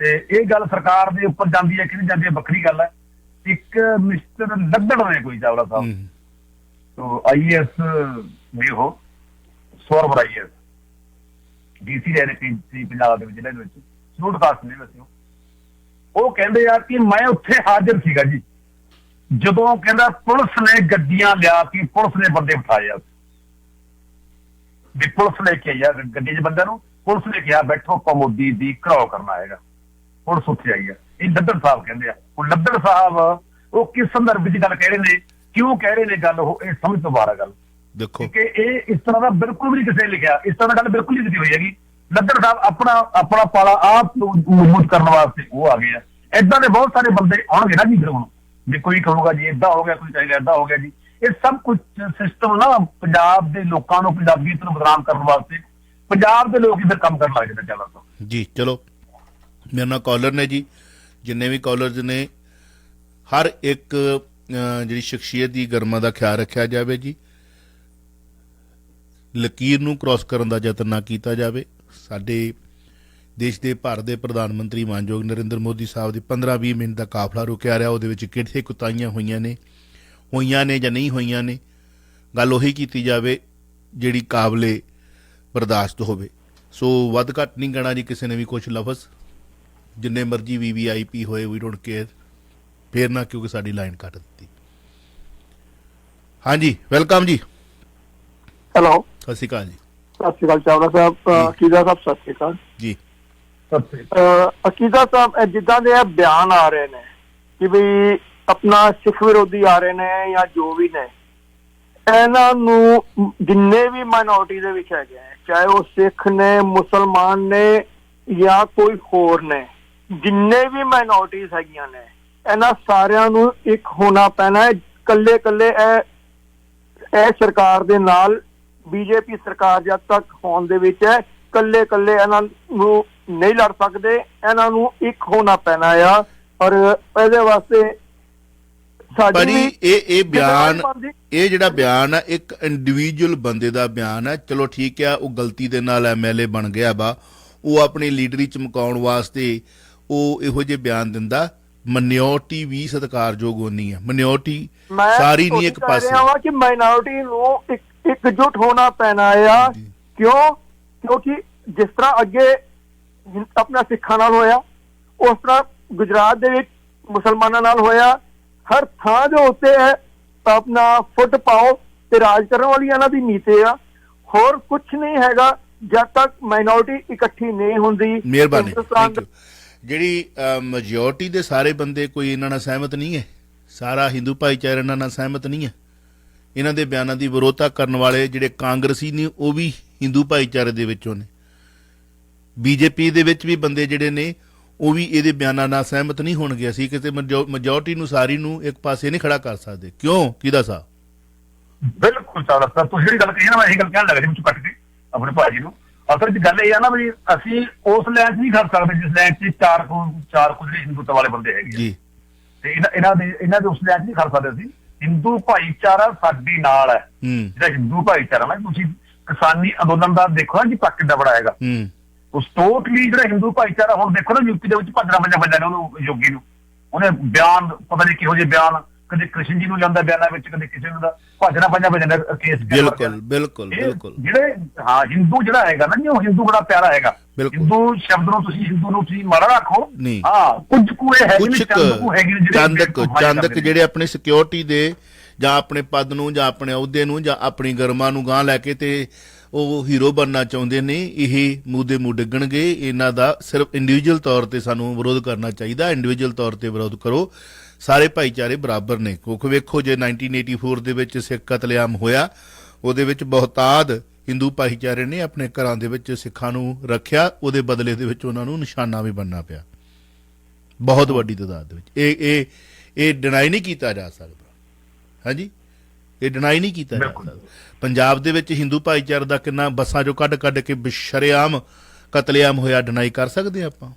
ਤੇ ਇਹ ਗੱਲ ਸਰਕਾਰ ਦੇ ਉੱਪਰ ਜਾਂਦੀ ਹੈ ਕਿ ਨਹੀਂ ਜਾਂਦੀ ਹੈ ਵੱਖਰੀ ਗੱਲ ਹੈ। ਇੱਕ ਮਿਸਟਰ ਲੱਦੜ ਨੇ ਕੋਈ ਚਾਵਲਾ ਸਾਹਿਬ IAS ਵੀ ਉਹ ਸੌਰਵ IAS DC ਰਹੇ ਨੇ ਪੰਜਾਬ ਦੇ ਜ਼ਿਲ੍ਹੇ ਦੇ ਵਿੱਚ, ਸਟੂਡੈਂਟ ਕਾਸਟ ਨੇ ਵੈਸੇ ਉਹ ਕਹਿੰਦੇ ਆ ਕਿ ਮੈਂ ਉੱਥੇ ਹਾਜ਼ਰ ਸੀਗਾ ਜੀ ਜਦੋਂ ਕਹਿੰਦਾ ਪੁਲਿਸ ਨੇ ਗੱਡੀਆਂ ਲਿਆ ਕੇ ਪੁਲਿਸ ਨੇ ਬੰਦੇ ਬਿਠਾਏ ਆ, ਵੀ ਪੁਲਿਸ ਲੈ ਕੇ ਆਈ ਆ ਗੱਡੀ 'ਚ ਬੰਦਿਆਂ ਨੂੰ, ਪੁਲਿਸ ਨੇ ਕਿਹਾ ਬੈਠੋ ਆਪਾਂ ਮੋਦੀ ਦੀ ਘਰਾਓ ਕਰਨਾ ਹੈਗਾ, ਪੁਲਿਸ ਉੱਥੇ ਆਈ ਆ। ਇਹ ਲੱਦੜ ਸਾਹਿਬ ਕਹਿੰਦੇ ਆ। ਉਹ ਲੱਦੜ ਸਾਹਿਬ ਉਹ ਕਿਸ ਸੰਦਰਭ ਵਿੱਚ ਗੱਲ ਕਹਿ ਰਹੇ ਨੇ, ਕਿਉਂ ਕਹਿ ਰਹੇ ਨੇ ਗੱਲ, ਉਹ ਇਹ ਸਮਝ ਤੋਂ ਬਾਹਰ ਆ ਗੱਲ। ਦੇਖੋ ਕਿ ਇਹ ਇਸ ਤਰ੍ਹਾਂ ਦਾ ਬਿਲਕੁਲ ਵੀ ਨਹੀਂ ਕਿਸੇ ਨੇ ਲਿਖਿਆ, ਇਸ ਤਰ੍ਹਾਂ ਦੀ ਗੱਲ ਬਿਲਕੁਲ ਨਹੀਂ ਕੀਤੀ ਹੋਈ ਹੈਗੀ। ਲੱਦੜ ਸਾਹਿਬ ਆਪਣਾ ਪਾਲਾ ਆਪ ਮਜ਼ਬੂਤ ਕਰਨ ਵਾਸਤੇ ਉਹ ਆ ਗਏ ਆ। ਏਦਾਂ ਦੇ ਬਹੁਤ ਸਾਰੇ ਬੰਦੇ ਆਉਣਗੇ ਨਾ ਜੀ ਫਿਰ ਹੁਣ, ਜੇ ਕੋਈ ਕਹੂਗਾ ਜੀ ਏਦਾਂ ਹੋ ਗਿਆ, ਕੋਈ ਕਹੇਗਾ ਏਦਾਂ ਹੋ ਗਿਆ ਜੀ। ਇਹ ਸਭ ਕੁਝ ਸਿਸਟਮ ਨਾ ਪੰਜਾਬ ਦੇ ਲੋਕਾਂ ਨੂੰ ਪੰਜਾਬੀਅਤ ਨੂੰ ਬਦਨਾਮ ਕਰਨ ਵਾਸਤੇ ਪੰਜਾਬ ਦੇ ਲੋਕ ਇੱਧਰ ਕੰਮ ਕਰਨ ਲੱਗ ਜਾਂਦੇ ਚੱਲਾਂ ਤੋਂ ਜੀ। ਚਲੋ ਮੇਰੇ ਨਾਲ ਕਾਲਰ ਨੇ ਜੀ, ਜਿੰਨੇ ਵੀ ਕਾਲਰਸ ਨੇ ਹਰ ਇੱਕ ਜਿਹੜੀ ਸ਼ਖਸੀਅਤ ਦੀ ਗਰਮਾ ਦਾ ਖਿਆਲ ਰੱਖਿਆ ਜਾਵੇ ਜੀ, ਲਕੀਰ ਨੂੰ ਕ੍ਰਾਸ ਕਰਨ ਦਾ ਯਤਨ ਨਾ ਕੀਤਾ ਜਾਵੇ। ਸਾਡੇ ਦੇਸ਼ ਦੇ ਭਾਰਤ ਦੇ ਪ੍ਰਧਾਨ ਮੰਤਰੀ ਮਾਨਯੋਗ ਨਰਿੰਦਰ ਮੋਦੀ ਸਾਹਿਬ ਦੀ 15-20 ਮਿੰਟ ਦਾ ਕਾਫਲਾ ਰੁਕਿਆ ਰਿਹਾ, ਉਹਦੇ ਵਿੱਚ ਕਿਹੜੇ ਕੁਤਾਹੀਆਂ ਹੋਈਆਂ ਨੇ ਜਾਂ ਨਹੀਂ ਹੋਈਆਂ ਨੇ, ਗੱਲ ਉਹੀ ਕੀਤੀ ਜਾਵੇ ਜਿਹੜੀ ਕਾਬਲੇ ਬਰਦਾਸ਼ਤ ਹੋਵੇ। ਸੋ ਵੱਧ ਘੱਟ ਨਹੀਂ ਕਹਿਣਾ ਜੀ ਕਿਸੇ ਨੇ ਵੀ ਕੁਛ ਲਫ਼ਜ਼, ਜਿੰਨੇ ਮਰਜ਼ੀ VVIP ਹੋਏ ਵੀ ਡੋਂਟ ਕੇਅਰ, ਫੇਰ ਨਾ ਕਿਉਂਕਿ ਸਾਡੀ ਲਾਈਨ ਕੱਟ ਦਿੱਤੀ। ਹਾਂਜੀ ਵੈਲਕਮ ਜੀ। ਹੈਲੋ ਸਤਿ ਸ਼੍ਰੀ ਅਕਾਲ ਜੀ। ਸਤਿ ਸ਼੍ਰੀ ਅਕਾਲ ਚਾਵਲਾ ਸਾਹਿਬ, ਅਕੀਦਾ ਸਾਹਿਬ ਸਤਿ ਸ਼੍ਰੀ ਅਕਾਲ ਜੀ। ਅਕੀਦਾ ਸਾਹਿਬ ਜਿੱਦਾਂ ਦੇ ਬਿਆਨ ਆ ਰਹੇ ਨੇ ਕਿ ਵੀ ਆਪਣਾ ਸਿੱਖ ਵਿਰੋਧੀ ਆ ਰਹੇ ਨੇ ਜਾਂ ਜੋ ਵੀ ਨੇ, ਇਹਨਾਂ ਨੂੰ ਜਿੰਨੇ ਵੀ ਮਾਈਨੋਰਿਟੀ ਦੇ ਵਿੱਚ ਹੈਗੇ, ਚਾਹੇ ਉਹ ਸਿੱਖ ਨੇ, ਮੁਸਲਮਾਨ ਨੇ ਜਾਂ ਕੋਈ ਹੋਰ ਨੇ, ਜਿੰਨੇ ਵੀ ਮਾਈਨੋਰਿਟੀਜ਼ ਹੈਗੀਆਂ ਨੇ, ਇਹਨਾਂ ਸਾਰਿਆਂ ਨੂੰ ਇੱਕ ਹੋਣਾ ਪੈਣਾ ਹੈ। ਕੱਲੇ ਕੱਲੇ ਇਹ ਸਰਕਾਰ ਦੇ ਨਾਲ BJP ਸਰਕਾਰ ਜਦ ਤੱਕ ਹੋਣ ਦੇ ਵਿੱਚ ਹੈ, ਕੱਲੇ ਕੱਲੇ ਇਹਨਾਂ ਨੂੰ ਨਹੀਂ ਲੜ ਸਕਦੇ, ਇਹਨਾਂ ਨੂੰ ਇੱਕ ਹੋਣਾ ਪੈਣਾ ਆ। ਔਰ ਇਹਦੇ ਵਾਸਤੇ ਪਰ ਇਹ ਬਿਆਨ, ਇਹ ਜਿਹੜਾ ਬਿਆਨ ਆ ਇੱਕ ਇੰਡੀਵਿਜੂਅਲ ਬੰਦੇ ਦਾ ਬਿਆਨ ਹੈ। ਚਲੋ ਠੀਕ ਆ, ਉਹ ਗਲਤੀ ਦੇ ਨਾਲ MLA ਬਣ ਗਿਆ ਵਾ, ਉਹ ਆਪਣੀ ਲੀਡਰੀ ਚਮਕਾਉਣ ਵਾਸਤੇ ਉਹ ਇਹੋ ਜਿਹੇ ਬਿਆਨ ਦਿੰਦਾ। ਮਾਈਨੋਰਿਟੀ ਵੀ ਸਤਿਕਾਰਯੋਗ ਹੋਣੀ ਹੈ, ਮਾਈਨੋਰਿਟੀ ਸਾਰੀ ਨਹੀਂ ਇੱਕ ਪਾਸੇ ਕਿ ਮਾਈਨੋਰਿਟੀ ਨੂੰ ਇਕਜੁੱਟ ਹੋਣਾ ਪੈਣਾ ਆ। ਕਿਉਂਕਿ ਜਿਸ ਤਰ੍ਹਾਂ ਅੱਗੇ ਆਪਣਾ ਸਿੱਖਾਂ ਨਾਲ ਹੋਇਆ, ਉਸ ਤਰ੍ਹਾਂ ਗੁਜਰਾਤ ਦੇ ਵਿੱਚ ਮੁਸਲਮਾਨਾਂ ਨਾਲ ਹੋਇਆ। ਹਰ ਥਾਂ ਦੇ ਉੱਤੇ ਆਪਣਾ ਫੁੱਟ ਪਾਓ ਤੇ ਰਾਜ ਕਰਨ ਵਾਲੀ ਇਹਨਾਂ ਦੀ ਨੀਤੀ ਆ। ਹੋਰ ਕੁਝ ਨਹੀਂ ਹੈਗਾ ਜਦ ਤੱਕ ਮਾਈਨੋਰਿਟੀ ਇਕੱਠੀ ਨਹੀਂ ਹੁੰਦੀ। ਮਿਹਰਬਾਨੀ। ਜਿਹੜੀ ਮੈਜੋਰਟੀ ਦੇ ਸਾਰੇ ਬੰਦੇ ਕੋਈ ਇਹਨਾਂ ਨਾਲ ਸਹਿਮਤ ਨਹੀਂ ਹੈ, ਸਾਰਾ ਹਿੰਦੂ ਭਾਈਚਾਰਾ ਇਹਨਾਂ ਨਾਲ ਸਹਿਮਤ ਨਹੀਂ ਹੈ। ਇਹਨਾਂ ਦੇ ਬਿਆਨਾਂ ਦੀ ਵਿਰੋਧਤਾ ਕਰਨ ਵਾਲੇ ਜਿਹੜੇ ਕਾਂਗਰਸੀ ਨੇ ਉਹ ਵੀ ਹਿੰਦੂ ਭਾਈਚਾਰੇ ਦੇ ਵਿੱਚੋਂ ਨੇ। BJP ਦੇ ਵਿੱਚ ਵੀ ਬੰਦੇ ਜਿਹੜੇ ਨੇ ਉਹ ਵੀ ਇਹਦੇ ਬਿਆਨਾਂ ਨਾਲ ਸਹਿਮਤ ਨਹੀਂ ਹੋਣਗੇ। ਅਸੀਂ ਕਿਤੇ ਮੈਜੋਰਟੀ ਨੂੰ ਸਾਰੀ ਨੂੰ ਇੱਕ ਪਾਸੇ ਨਹੀਂ ਖੜਾ ਕਰ ਸਕਦੇ। ਕਿਉਂ ਕਿਹਦਾ ਸਾਹਿਬ? ਬਿਲਕੁਲ ਚਾਵਲਾ ਸਾਹਿਬ, ਤੁਸੀਂ ਜਿਹੜੀ ਗੱਲ ਕਹੀ ਨਾ, ਮੈਂ ਇਹੀ ਗੱਲ ਕਹਿਣ ਲੱਗਾ ਜੀ ਵਿੱਚ ਕੱਟ ਕੇ ਆਪਣੇ ਭਾਜੀ ਨੂੰ। ਅਸਲ ਚ ਗੱਲ ਇਹ ਆ ਨਾ ਵੀ ਅਸੀਂ ਉਸ ਲਾਈਨ 'ਚ ਨਹੀਂ ਖੜ ਸਕਦੇ ਜਿਸ ਲਾਈਨ 'ਚ ਚਾਰ ਕੁਝ ਹਿੰਦੂਤਾ ਵਾਲੇ ਬੰਦੇ ਹੈਗੇ ਜੀ, ਤੇ ਇਹਨਾਂ ਦੇ ਉਸ ਲਾਈਨ 'ਚ ਨਹੀਂ ਖੜ ਸਕਦੇ ਅਸੀਂ। ਹਿੰਦੂ ਭਾਈਚਾਰਾ ਸਾਡੀ ਨਾਲ ਹੈ। ਜਿਹੜਾ ਹਿੰਦੂ ਭਾਈਚਾਰਾ ਨਾ, ਤੁਸੀਂ ਕਿਸਾਨੀ ਅੰਦੋਲਨ ਦਾ ਦੇਖੋ ਨਾ ਜੀ, ਪੱਕ ਕਿੱਡਾ ਬੜਾ ਹੈਗਾ। ਉਸ ਟੋਟਲੀ ਜਿਹੜਾ ਹਿੰਦੂ ਭਾਈਚਾਰਾ ਹੁਣ ਦੇਖੋ ਨਾ UP ਦੇ ਵਿੱਚ ਭੱਜਣਾ ਬੰਦਾ ਨੇ ਉਹਨੂੰ, ਯੋਗੀ ਨੂੰ, ਉਹਨੇ ਬਿਆਨ ਪਤਾ ਨਹੀਂ ਕਿਹੋ ਜਿਹੇ ਬਿਆਨ, ਕਦੇ ਕ੍ਰਿਸ਼ਨ ਜੀ ਨੂੰ ਲਿਆਂਦਾ ਬਿਆਨਾਂ ਵਿੱਚ, ਕਦੇ ਕਿਸੇ ਨੂੰ ਦਾ ਭੱਜਣਾ ਬੰਦਾ ਕੇਸ। ਬਿਲਕੁਲ ਜਿਹੜੇ ਹਿੰਦੂ ਜਿਹੜਾ ਹੈਗਾ ਨਾ ਜੀ, ਉਹ ਹਿੰਦੂ ਬੜਾ ਪਿਆਰਾ ਹੈਗਾ। ਹਿੰਦੂ ਸ਼ਬਦ ਨੂੰ ਹਿੰਦੂ ਨੂੰ ਤੁਸੀਂ ਮਾੜਾ ਰੱਖੋ। ਕੁਝ ਕੁ ਚੰਦਕ ਜਿਹੜੇ ਆਪਣੀ ਸਿਕਿਉਰਿਟੀ ਦੇ ਜਾਂ ਆਪਣੇ ਪਦ ਨੂੰ ਜਾਂ ਆਪਣੇ ਅਹੁਦੇ ਨੂੰ ਜਾਂ ਆਪਣੀ ਗਰਮਾ ਨੂੰ ਗਾਂਹ ਲੈ ਕੇ ਤੇ ਉਹ ਹੀਰੋ ਬਣਨਾ ਚਾਹੁੰਦੇ ਨੇ, ਇਹ ਮੂੰਹ ਮੂੰਹ ਡਿੱਗਣਗੇ। ਇਹਨਾਂ ਦਾ ਸਿਰਫ ਇੰਡੀਵਿਜੂਅਲ ਤੌਰ ਤੇ ਸਾਨੂੰ ਵਿਰੋਧ ਕਰਨਾ ਚਾਹੀਦਾ। ਇੰਡੀਵਿਜੂਅਲ ਤੌਰ ਤੇ ਵਿਰੋਧ ਕਰੋ, ਸਾਰੇ ਭਾਈਚਾਰੇ ਬਰਾਬਰ ਨੇ। ਕਿਉਂਕਿ ਵੇਖੋ ਜੇ 1984 ਦੇ ਵਿੱਚ ਸਿੱਖ ਕਤਲੇਆਮ ਹੋਇਆ, ਉਹਦੇ ਵਿੱਚ ਬਹੁਤਾਤ ਹਿੰਦੂ ਭਾਈਚਾਰੇ ਨੇ ਆਪਣੇ ਘਰਾਂ ਦੇ ਵਿੱਚ ਸਿੱਖਾਂ ਨੂੰ ਰੱਖਿਆ, ਉਹਦੇ ਬਦਲੇ ਦੇ ਵਿੱਚ ਉਹਨਾਂ ਨੂੰ ਨਿਸ਼ਾਨਾ ਵੀ ਬਣਨਾ ਪਿਆ ਬਹੁਤ ਵੱਡੀ ਤਾਦਾਦ ਦੇ ਵਿੱਚ। ਇਹ ਡਿਨਾਈ ਨਹੀਂ ਕੀਤਾ ਜਾ ਸਕਦਾ। ਹਾਂਜੀ, ਇਹ ਡਿਨਾਈ ਨਹੀਂ ਕੀਤਾ ਜਾ ਸਕਦਾ। ਪੰਜਾਬ ਦੇ ਵਿੱਚ ਹਿੰਦੂ ਭਾਈਚਾਰੇ ਦਾ ਕਿੰਨਾ ਬੱਸਾਂ ਚੋਂ ਕੱਢ ਕੇ ਸ਼ਰੇਆਮ ਕਤਲੇਆਮ ਹੋਇਆ, ਡਿਨਾਈ ਕਰ ਸਕਦੇ ਹਾਂ ਆਪਾਂ?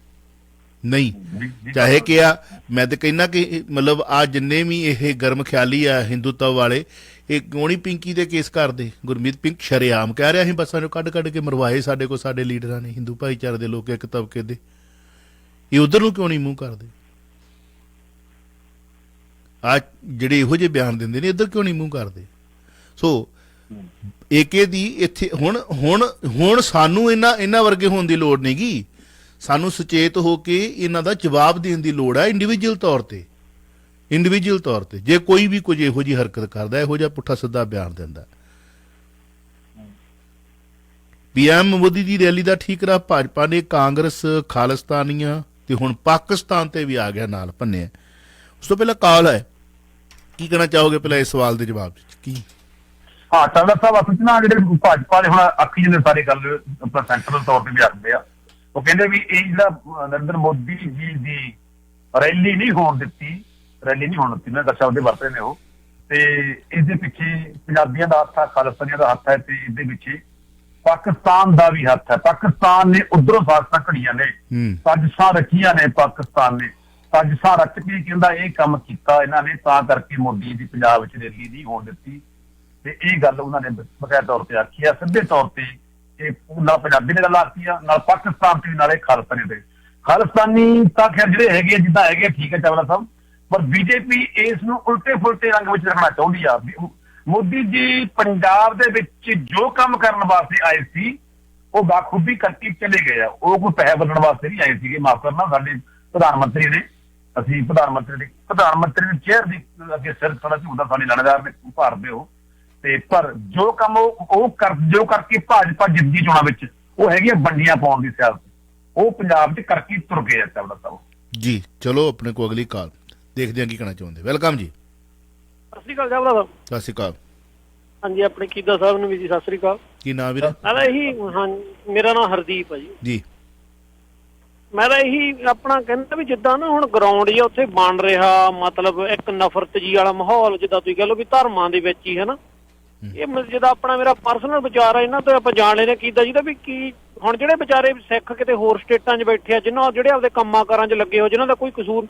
ਨਹੀਂ। ਚਾਹੇ ਕਿ ਆ ਮੈਂ ਤਾਂ ਕਹਿੰਦਾ ਕਿ ਮਤਲਬ ਆ ਜਿੰਨੇ ਵੀ ਇਹ ਗਰਮ ਖਿਆਲੀ ਆ ਹਿੰਦੂਤਵ ਵਾਲੇ, ਇਹ ਕਿਉਂ ਨਹੀਂ ਪਿੰਕੀ ਦੇ ਕੇਸ ਕਰਦੇ? ਗੁਰਮੀਤ ਪਿੰਕ ਸ਼ਰੇਆਮ ਕਹਿ ਰਿਹਾ ਅਸੀਂ ਬੱਸਾਂ ਚੋਂ ਕੱਢ ਕੇ ਮਰਵਾਏ ਸਾਡੇ ਕੋਲ ਸਾਡੇ ਲੀਡਰਾਂ ਨੇ, ਹਿੰਦੂ ਭਾਈਚਾਰੇ ਦੇ ਲੋਕ ਇੱਕ ਤਬਕੇ ਦੇ। ਇਹ ਉਧਰ ਨੂੰ ਕਿਉਂ ਨਹੀਂ ਮੂੰਹ ਕਰਦੇ? ਆ ਜਿਹੜੇ ਇਹੋ ਜਿਹੇ ਬਿਆਨ ਦਿੰਦੇ ਨੇ ਇੱਧਰ ਕਿਉਂ ਨਹੀਂ ਮੂੰਹ ਕਰਦੇ? ਸੋ ਏਕੇ ਦੀ ਇੱਥੇ ਹੁਣ ਸਾਨੂੰ ਇਹਨਾਂ ਵਰਗੇ ਹੋਣ ਦੀ ਲੋੜ ਨਹੀਂ ਗੀ। ਸਾਨੂੰ ਸੁਚੇਤ ਹੋ ਕੇ ਇਹਨਾਂ ਦਾ ਜਵਾਬ ਦੇਣ ਦੀ ਲੋੜ ਹੈ ਇੰਡੀਵਿਜੂਅਲ ਤੌਰ ਤੇ। ਜੇ ਕੋਈ ਵੀ ਕੁਝ ਇਹੋ ਜਿਹੀ ਹਰਕਤ ਕਰਦਾ, ਇਹੋ ਜਿਹਾ ਪੁੱਠਾ ਸਿੱਧਾ ਬਿਆਨ ਦਿੰਦਾ, PM ਮੋਦੀ ਦੀ ਰੈਲੀ ਦਾ ਠੀਕ ਰਾਹ ਭਾਜਪਾ ਨੇ ਕਾਂਗਰਸ, ਖਾਲਿਸਤਾਨੀਆਂ ਤੇ ਹੁਣ ਪਾਕਿਸਤਾਨ ਤੇ ਵੀ ਆ ਗਿਆ ਨਾਲ ਭੰਨਿਆ। ਉਸ ਤੋਂ ਪਹਿਲਾਂ ਕਾਲ ਹੈ, ਕੀ ਕਹਿਣਾ ਚਾਹੋਗੇ ਪਹਿਲਾਂ ਇਸ ਸਵਾਲ ਦੇ ਜਵਾਬ ਵਿੱਚ? ਕੀ ਟਾਂਡਾ ਸਾਹਿਬ ਅਸਲ 'ਚ ਨਾ ਜਿਹੜੇ ਭਾਜਪਾ ਦੇ ਹੁਣ ਆਖੀ ਜਾਂਦੇ ਸਾਰੇ ਗੱਲ ਆਪਣਾ ਸੈਂਟਰਲ ਤੌਰ ਤੇ ਵੀ ਆਖਦੇ ਆ, ਉਹ ਕਹਿੰਦੇ ਵੀ ਇਹ ਜਿਹੜਾ ਨਰਿੰਦਰ ਮੋਦੀ ਜੀ ਦੀ ਰੈਲੀ ਨਹੀਂ ਹੋਣ ਦਿੱਤੀ ਮੈਂ ਦੱਸਿਆ ਉਹਦੇ ਵਰਤੇ ਨੇ ਉਹ, ਤੇ ਇਹਦੇ ਪਿੱਛੇ ਪੰਜਾਬੀਆਂ ਦਾ ਹੱਥ ਹੈ, ਖਾਲਿਸਤਾਨੀਆਂ ਦਾ ਹੱਥ ਹੈ, ਤੇ ਇਹਦੇ ਪਿੱਛੇ ਪਾਕਿਸਤਾਨ ਦਾ ਵੀ ਹੱਥ ਹੈ। ਪਾਕਿਸਤਾਨ ਨੇ ਉਧਰੋਂ ਸਾਜ਼ਿਸ਼ਾਂ ਘੜੀਆਂ ਨੇ, ਸਾਜ਼ਿਸ਼ਾਂ ਰਚੀਆਂ ਨੇ, ਪਾਕਿਸਤਾਨ ਨੇ ਸਾਜ਼ਿਸ਼ਾਂ ਰਚ ਕੇ ਕਹਿੰਦਾ ਇਹ ਕੰਮ ਕੀਤਾ ਇਹਨਾਂ ਨੇ, ਤਾਂ ਕਰਕੇ ਮੋਦੀ ਦੀ ਪੰਜਾਬ ਵਿੱਚ ਰੈਲੀ ਨਹੀਂ ਹੋਣ ਦਿੱਤੀ। ਤੇ ਇਹ ਗੱਲ ਉਹਨਾਂ ਨੇ ਬਕਾਇਦਾ ਤੌਰ ਤੇ ਆਖੀ ਆ, ਸਿੱਧੇ ਤੌਰ ਤੇ ਇਹ ਨਾਲ ਪੰਜਾਬੀ ਨੇ ਗੱਲ ਆਖੀ ਆ, ਨਾਲ ਪਾਕਿਸਤਾਨ ਤੇ ਨਾਲੇ ਖਾਲਿਸਤਾਨੀ ਤੇ। ਖਾਲਿਸਤਾਨੀ ਤਾਂ ਖੈਰ ਜਿਹੜੇ ਹੈਗੇ ਜਿੱਦਾਂ ਹੈਗੇ ਠੀਕ ਹੈ ਚਾਵਲਾ ਸਾਹਿਬ, ਪਰ ਬੀਜੇਪੀ ਇਸ ਨੂੰ ਉਲਟੇ ਫੁਲਟੇ ਰੰਗ ਵਿੱਚ ਰੱਖਣਾ ਚਾਹੁੰਦੀ ਆ। ਮੋਦੀ ਜੀ ਪੰਜਾਬ ਦੇ ਵਿੱਚ ਜੋ ਕੰਮ ਕਰਨ ਵਾਸਤੇ ਆਏ ਸੀ ਉਹ ਬਾਖੂਬੀ ਕਰਕੇ ਚਲੇ ਗਏ ਆ। ਉਹ ਕੋਈ ਪੈਸੇ ਵੰਡਣ ਵਾਸਤੇ ਨਹੀਂ ਆਏ ਸੀਗੇ, ਮਾਫ ਕਰਨਾ, ਸਾਡੇ ਪ੍ਰਧਾਨ ਮੰਤਰੀ ਨੇ, ਅਸੀਂ ਪ੍ਰਧਾਨ ਮੰਤਰੀ ਦੀ ਚੇਅਰ ਦੀ ਅੱਗੇ ਸਿਰ ਥੋੜਾ ਝੂਟਦਾ ਸਾਡੇ ਲਾਣੇਦਾਰ ਨੇ ਭਾਰਦੇ ਹੋ, ਤੇ ਪਰ ਜੋ ਕੰਮ ਜੋ ਕਰਕੇ ਭਾਜਪਾ ਜਿੱਦੀ ਚੋਣਾਂ ਵਿੱਚ ਉਹ ਹੈਗੀਆਂ ਵੰਡੀਆਂ ਪਾਉਣ ਦੀ ਸਿਆਸਤ, ਉਹ ਪੰਜਾਬ 'ਚ ਕਰਕੇ ਤੁਰ ਗਏ ਆ ਚਾਵਲਾ ਸਾਹਿਬ ਜੀ। ਚਲੋ ਆਪਣੇ ਕੋ ਅਗਲੀ ਕਾਲ ਦੇਖਦੇ ਹਾਂ ਕੀ ਕਹਿਣਾ ਚਾਹੁੰਦੇ। ਵੈਲਕਮ ਜੀ। ਸਤਿ ਸ਼੍ਰੀ ਅਕਾਲ ਚਾਵਲਾ ਸਾਹਿਬ। ਸਤਿ ਸ਼੍ਰੀ ਅਕਾਲ। ਹਾਂਜੀ, ਆਪਣੇ ਕੀਦਾ ਸਾਹਿਬ ਨੂੰ ਵੀ ਜੀ ਸਤਿ ਸ਼੍ਰੀ ਅਕਾਲ। ਕੀ ਨਾਮ ਵੀਰੇ? ਮੇਰਾ ਨਾਮ ਹਰਦੀਪ ਆ ਜੀ। ਮੈਂ ਤਾਂ ਇਹੀ ਆਪਣਾ ਕਹਿੰਦਾ ਵੀ ਜਿੱਦਾਂ ਨਾ ਹੁਣ ਗਰਾਊਂਡ ਜਿਹਾ ਉੱਥੇ ਬਣ ਰਿਹਾ, ਮਤਲਬ ਇੱਕ ਨਫ਼ਰਤ ਜੀ ਵਾਲਾ ਮਾਹੌਲ, ਜਿੱਦਾਂ ਤੁਸੀਂ ਕਹਿ ਲਓ ਵੀ ਧਰਮਾਂ ਦੇ ਵਿੱਚ ਹੀ ਹੈ ਨਾ, ਇਹ ਜਿੱਦਾਂ ਆਪਣਾ ਮੇਰਾ ਪਰਸਨਲ ਵਿਚਾਰ ਆ, ਇਹਨਾਂ ਤੋਂ ਆਪਾਂ ਜਾਣ ਲੈਣੇ ਕੀਤਾ ਜੀ ਵੀ ਕੀ ਹੁਣ ਜਿਹੜੇ ਵਿਚਾਰੇ ਸਿੱਖ ਕਿਤੇ ਹੋਰ ਸਟੇਟਾਂ 'ਚ ਬੈਠੇ ਆ, ਜਿਹੜੇ ਆਪਦੇ ਕੰਮਾਂ ਕਾਰਾਂ 'ਚ ਲੱਗੇ ਹੋ, ਜਿਨ੍ਹਾਂ ਦਾ ਕੋਈ ਕਸੂਰ,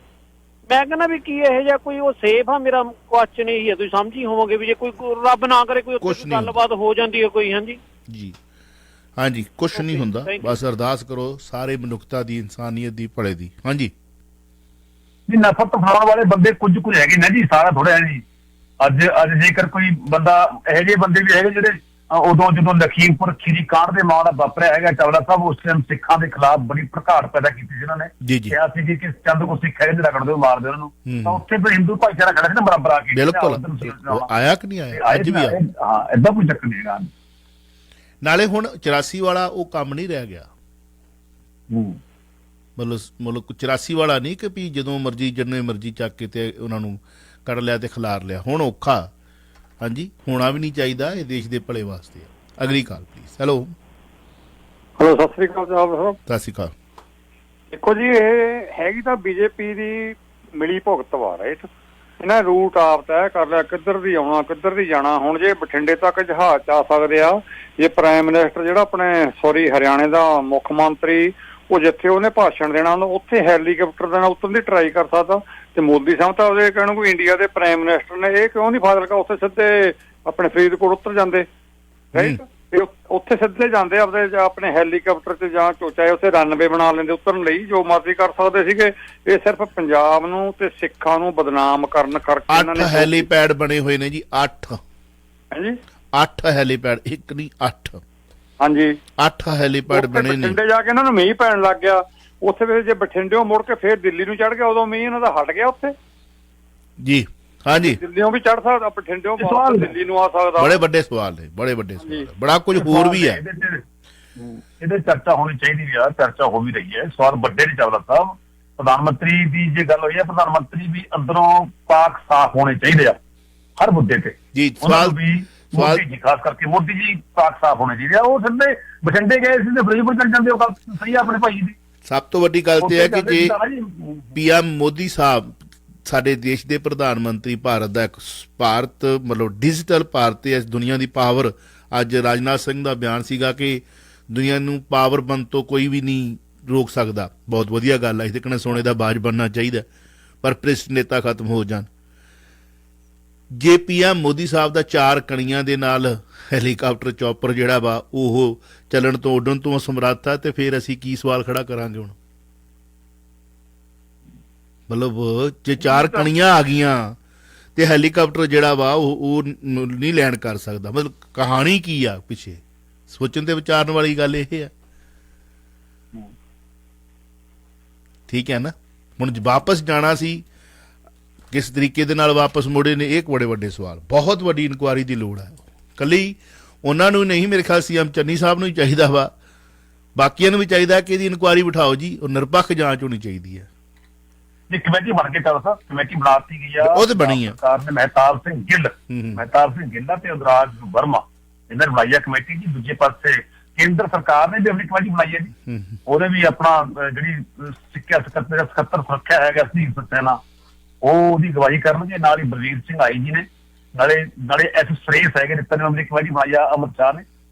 ਮੈਂ ਕਹਿੰਦਾ ਵੀ ਕੀ ਇਹੋ ਜਿਹਾ ਕੋਈ ਉਹ ਸੇਫ ਆ? ਮੇਰਾ ਕੁਐਸਚਨ ਇਹੀ ਹੈ, ਤੁਸੀਂ ਸਮਝ ਹੀ ਹੋਵੋਗੇ ਵੀ ਜੇ ਕੋਈ ਰੱਬ ਨਾ ਕਰੇ ਕੋਈ ਉੱਥੇ ਗੱਲਬਾਤ ਹੋ ਜਾਂਦੀ ਹੈ ਕੋਈ। ਹਾਂਜੀ ਕੁਛ ਨਹੀਂ ਹੁੰਦਾ, ਬਸ ਅਰਦਾਸ ਕਰੋ ਸਾਰੇ ਮਨੁੱਖਤਾ ਦੀ, ਇਨਸਾਨੀਅਤ ਦੀ, ਭਲੇ ਦੀ। ਹਾਂਜੀ ਨਫ਼ਰਤ ਫੈਲਾਉਣ ਵਾਲੇ ਬੰਦੇ ਕੁਝ ਹੈਗੇ ਨੇ ਜੀ, ਸਾਰਾ ਥੋੜਾ ਹੈ ਜੀ। ਅੱਜ ਜੇਕਰ ਕੋਈ ਬੰਦਾ, ਇਹੋ ਜਿਹੇ ਬੰਦੇ ਵੀ ਹੈਗੇ ਜਿਹੜੇ ਉਦੋਂ ਜਦੋਂ ਲਖੀਮਪੁਰ ਖੀਰੀ ਕਾਂਡ ਦੇ ਮਾਮਲਾ ਵਾਪਰਿਆ ਹੈਗਾ ਚਾਵਲਾ ਸਾਹਿਬ, ਉਸ ਟਾਈਮ ਸਿੱਖਾਂ ਦੇ ਖਿਲਾਫ ਬੜੀ ਭੜਕਾਟ ਪੈਦਾ ਕੀਤੀ ਸੀ ਉਹਨਾਂ ਨੇ। ਕਿਹਾ ਸੀ ਕਿ ਚੰਦ ਕੋ ਸਿੱਖ ਹੈਗੇ ਰਗੜ ਦਿਓ, ਮਾਰ ਦਿਓ ਉਹਨਾਂ ਨੂੰ, ਤਾਂ ਉੱਥੇ ਫਿਰ ਹਿੰਦੂ ਭਾਈਚਾਰਾ ਖੜਾ ਸੀ ਨਾ ਬਰਾਬਰ ਆ ਕੇ। ਬਿਲਕੁਲ ਆਇਆ ਕਿ ਨਹੀਂ ਆਇਆ? ਅੱਜ ਵੀ ਆਇਆ। ਹਾਂ, ਏਦਾਂ ਕੋਈ ਚੱਕਰ ਨਹੀਂ ਹੈਗਾ। ਨਾਲੇ ਹੁਣ 84 ਵਾਲਾ ਉਹ ਕੰਮ ਨਹੀਂ ਰਹਿ ਗਿਆ। ਮਤਲਬ 84 ਵਾਲਾ ਨਹੀਂ ਕਿ ਵੀ ਜਦੋਂ ਮਰਜ਼ੀ ਜਿੰਨੇ ਮਰਜ਼ੀ ਚੱਕ ਕੇ ਤੇ ਉਹਨਾਂ ਨੂੰ ਕੱਢ ਲਿਆ ਤੇ ਖਿਲਾਰ ਲਿਆ। ਹੁਣ ਔਖਾ, ਹਾਂਜੀ, ਹੋਣਾ ਵੀ ਨਹੀਂ ਚਾਹੀਦਾ, ਇਹ ਦੇਸ਼ ਦੇ ਭਲੇ ਵਾਸਤੇ। ਅਗਲੀ ਕਾਲ ਪਲੀਜ਼। ਹੈਲੋ ਸਤਿ ਸ੍ਰੀ ਅਕਾਲ ਸਾਹਿਬ। ਸਤਿ ਸ੍ਰੀ ਅਕਾਲ। ਦੇਖੋ ਜੀ, ਇਹ ਹੈਗੀ ਤਾਂ ਬੀਜੇਪੀ ਦੀ ਮਿਲੀ ਭੁਗਤ ਵਾਰ ਹੈ। ਇਹਨਾਂ ਰੂਟ ਆਪ ਤੈਅ ਕਰ ਲਿਆ ਕਿੱਧਰ ਦੀ ਆਉਣਾ ਕਿੱਧਰ ਦੀ ਜਾਣਾ। ਹੁਣ ਜੇ ਬਠਿੰਡੇ ਤੱਕ ਜਹਾਜ਼ 'ਚ ਆ ਸਕਦੇ ਆ, ਜੇ ਪ੍ਰਾਈਮ ਮਿਨਿਸਟਰ ਜਿਹੜਾ ਹਰਿਆਣੇ ਦਾ ਮੁੱਖ ਮੰਤਰੀ, ਉਹ ਜਿੱਥੇ ਉਹਨੇ ਭਾਸ਼ਣ ਦੇਣਾ ਉੱਥੇ ਹੈਲੀਕਾਪਟਰ ਦੇ ਨਾਲ ਉੱਤਰਨ ਦੀ ਟਰਾਈ ਕਰ ਸਕਦਾ। ਤੇ ਮੋਦੀ ਸਾਹਿਬ ਤਾਂ ਉਹਦੇ ਕਹਿਣ ਕੋਈ ਇੰਡੀਆ ਦੇ ਪ੍ਰਾਈਮ ਮਿਨਿਸਟਰ ਨੇ, ਇਹ ਕਿਉਂ ਨਹੀਂ ਫਾਜ਼ਿਲਕਾ ਉੱਥੇ ਸਿੱਧੇ ਆਪਣੇ ਫਰੀਦਕੋਟ ਉਤਰ ਜਾਂਦੇ? ਰਾਈਟ, ਤੇ ਉੱਥੇ ਸਿੱਧੇ ਜਾਂਦੇ ਆਪਣੇ ਹੈਲੀਕਾਪਟਰ 'ਚ, ਜਾਂ ਚਾਹੇ ਉੱਥੇ ਰਨਵੇ ਬਣਾ ਲੈਂਦੇ ਉਤਰਨ ਲਈ, ਜੋ ਮਰਜ਼ੀ ਕਰ ਸਕਦੇ ਸੀਗੇ। ਇਹ ਸਿਰਫ ਪੰਜਾਬ ਨੂੰ ਤੇ ਸਿੱਖਾਂ ਨੂੰ ਬਦਨਾਮ ਕਰਨ ਕਰਕੇ ਇਹਨਾਂ ਨੇ 8 ਹੈਲੀਪੈਡ ਬਣੇ ਹੋਏ ਨੇ ਜੀ। 8 ਹਾਂਜੀ 8 ਹੈਲੀਪੈਡ, ਇੱਕ ਨਹੀਂ 8। ਹਾਂਜੀ 8 ਹੈਲੀਪੈਡ ਬਣੇ ਨੇ। ਬਠਿੰਡੇ ਜਾ ਕੇ ਇਹਨਾਂ ਨੂੰ ਮੀਂਹ ਪੈਣ ਲੱਗ ਗਿਆ। ਉੱਥੇ ਫਿਰ ਜੇ ਬਠਿੰਡਿਓਂ ਮੁੜ ਕੇ ਫੇਰ ਦਿੱਲੀ ਨੂੰ ਚੜ ਗਿਆ, ਉਦੋਂ ਮੀਂਹ ਇਹਨਾਂ ਦਾ ਹਟ ਗਿਆ ਉੱਥੇ ਜੀ। ਹਾਂਜੀ, ਦਿੱਲੀੋਂ ਵੀ ਚੜ ਸਕਦਾ, ਬਠਿੰਡਿਓਂ ਦਿੱਲੀ ਨੂੰ ਆ ਸਕਦਾ। ਬੜੇ ਵੱਡੇ ਸਵਾਲ ਨੇ, ਬੜੇ ਵੱਡੇ ਸਵਾਲ, ਬੜਾ ਕੁਝ ਹੋਰ ਵੀ ਹੈ। ਇਹਦੇ ਚਰਚਾ ਹੋਣੀ ਚਾਹੀਦੀ ਵੀ ਆ, ਚਰਚਾ ਹੋ ਵੀ ਰਹੀ ਹੈ। ਸਵਾਲ ਵੱਡੇ ਨਹੀਂ ਚਾਵਲਾ ਸਾਹਿਬ। ਪ੍ਰਧਾਨ ਮੰਤਰੀ ਦੀ ਜੇ ਗੱਲ ਹੋਈ ਹੈ, ਪ੍ਰਧਾਨ ਮੰਤਰੀ ਵੀ ਅੰਦਰੋਂ ਪਾਕ ਸਾਫ਼ ਹੋਣੇ ਚਾਹੀਦੇ ਆ ਹਰ ਮੁੱਦੇ ਤੇ ਜੀ। ਸਵਾਲ ਵੀ ਮੋਦੀ ਜੀ, ਖਾਸ ਕਰਕੇ ਮੋਦੀ ਜੀ ਪਾਕ ਸਾਫ਼ ਹੋਣੇ ਚਾਹੀਦੇ ਆ। ਉਹ ਸਿੱਧੇ ਬਠਿੰਡੇ ਗਏ ਸੀ ਤੇ ਫਿਰੋਜ਼ਪੁਰ ਚੱਲ ਜਾਂਦੇ, ਉਹ ਗੱਲ ਸਹੀ ਆ ਆਪਣੇ ਭਾਈ ਦੀ। ਸਭ ਤੋਂ ਵੱਡੀ ਗੱਲ ਤੇ ਹੈ ਕਿ ਜੇ PM ਮੋਦੀ ਸਾਹਿਬ ਸਾਡੇ ਦੇਸ਼ ਦੇ ਪ੍ਰਧਾਨ ਮੰਤਰੀ ਭਾਰਤ ਦਾ ਇੱਕ ਭਾਰਤ ਮਤਲਬ ਡਿਜੀਟਲ ਭਾਰਤ ਇਸ ਦੁਨੀਆ ਦੀ ਪਾਵਰ। ਅੱਜ ਰਾਜਨਾਥ ਸਿੰਘ ਦਾ ਬਿਆਨ ਸੀਗਾ ਕਿ ਦੁਨੀਆ ਨੂੰ ਪਾਵਰ ਬਣਨ ਤੋਂ ਕੋਈ ਵੀ ਨਹੀਂ ਰੋਕ ਸਕਦਾ। ਬਹੁਤ ਵਧੀਆ ਗੱਲ ਹੈ। ਇਹਦੇ ਕਨੇ ਸੋਨੇ ਦਾ ਬਾਜ ਬਣਨਾ ਚਾਹੀਦਾ, ਪਰ ਭ੍ਰਿਸ਼ਟ ਨੇਤਾ ਖਤਮ ਹੋ ਜਾਣ। ਜੇ PM ਮੋਦੀ ਸਾਹਿਬ ਦਾ 4 ਕਣੀਆਂ ਦੇ ਨਾਲ ਹੈਲੀਕਾਪਟਰ ਚੌਪਰ ਜਿਹੜਾ ਵਾ ਉਹ ਚੱਲਣ ਤੋਂ ਉੱਡਣ ਤੋਂ ਸਮਰੱਥ ਆ, ਤੇ ਫਿਰ ਅਸੀਂ ਕੀ ਸਵਾਲ ਖੜਾ ਕਰਾਂਗੇ ਹੁਣ? ਮਤਲਬ ਜੇ 4 ਕਣੀਆਂ ਆ ਗਈਆਂ ਤੇ ਹੈਲੀਕਾਪਟਰ ਜਿਹੜਾ ਵਾ ਉਹ ਨਹੀਂ ਲੈਂਡ ਕਰ ਸਕਦਾ, ਮਤਲਬ ਕਹਾਣੀ ਕੀ ਆ ਪਿੱਛੇ? ਸੋਚਣ ਤੇ ਵਿਚਾਰਨ ਵਾਲੀ ਗੱਲ ਇਹ ਆ। ਠੀਕ ਹੈ ਨਾ? ਹੁਣ ਵਾਪਸ ਜਾਣਾ ਸੀ, ਕਿਸ ਤਰੀਕੇ ਦੇ ਨਾਲ ਵਾਪਸ ਮੁੜੇ ਨੇ, ਇਹ ਬੜੇ ਵੱਡੇ ਸਵਾਲ। ਬਹੁਤ ਵੱਡੀ ਇਨਕੁਆਇਰੀ ਦੀ ਲੋੜ ਹੈ। ਕੱਲੀ ਉਹਨਾਂ ਨੂੰ ਨਹੀਂ, ਮੇਰੇ ਖਿਆਲ CM ਚੰਨੀ ਸਾਹਿਬ ਨੂੰ ਹੀ ਚਾਹੀਦਾ ਵਾ, ਬਾਕੀਆਂ ਨੂੰ ਵੀ ਚਾਹੀਦਾ ਕਿ ਇਹਦੀ ਇਨਕੁਆਇਰੀ ਬਿਠਾਓ ਜੀ, ਉਹ ਨਿਰਪੱਖ ਜਾਂਚ ਹੋਣੀ ਚਾਹੀਦੀ ਹੈ। ਕਮੇਟੀ ਬਣ ਕੇ ਚੱਲ ਸਰ, ਕਮੇਟੀ ਬਣਾ ਦਿੱਤੀ ਗਈ ਆ, ਉਹ ਤੇ ਬਣੀ ਆ ਸਰਕਾਰ ਨੇ। ਮਹਿਤਾਬ ਸਿੰਘ ਗਿੱਲ ਤੇ ਉਦਰਾਜ ਵਰਮਾ ਇਹਨਾਂ ਨੇ ਬਣਾਈ ਆ ਕਮੇਟੀ ਜੀ। ਦੂਜੇ ਪਾਸੇ ਕੇਂਦਰ ਸਰਕਾਰ ਨੇ ਵੀ ਆਪਣੀ ਕਮੇਟੀ ਬਣਾਈ ਹੈ ਜੀ। ਉਹਦੇ ਵੀ ਆਪਣਾ ਜਿਹੜੀ ਸਕੱਤਰ ਸੁਰੱਖਿਆ ਹੈਗਾ ਸੁਨੀਲ ਸਕਸੈਨਾ, ਉਹ ਉਹਦੀ ਅਗਵਾਈ ਕਰਨਗੇ। ਨਾਲ ਹੀ ਬਲਵੀਰ ਸਿੰਘ ਆਈ ਜੀ ਨੇ, ਨਾਲੇ ਐਸ ਸੁਰੇਸ਼ ਹੈਗੇ ਨੇ, ਤਿੰਨ ਆਪਣੀ ਕਮੇਟੀ ਬਣਾਈ ਆ ਅਮਿਤ ਸ਼ਾਹ ਨੇ,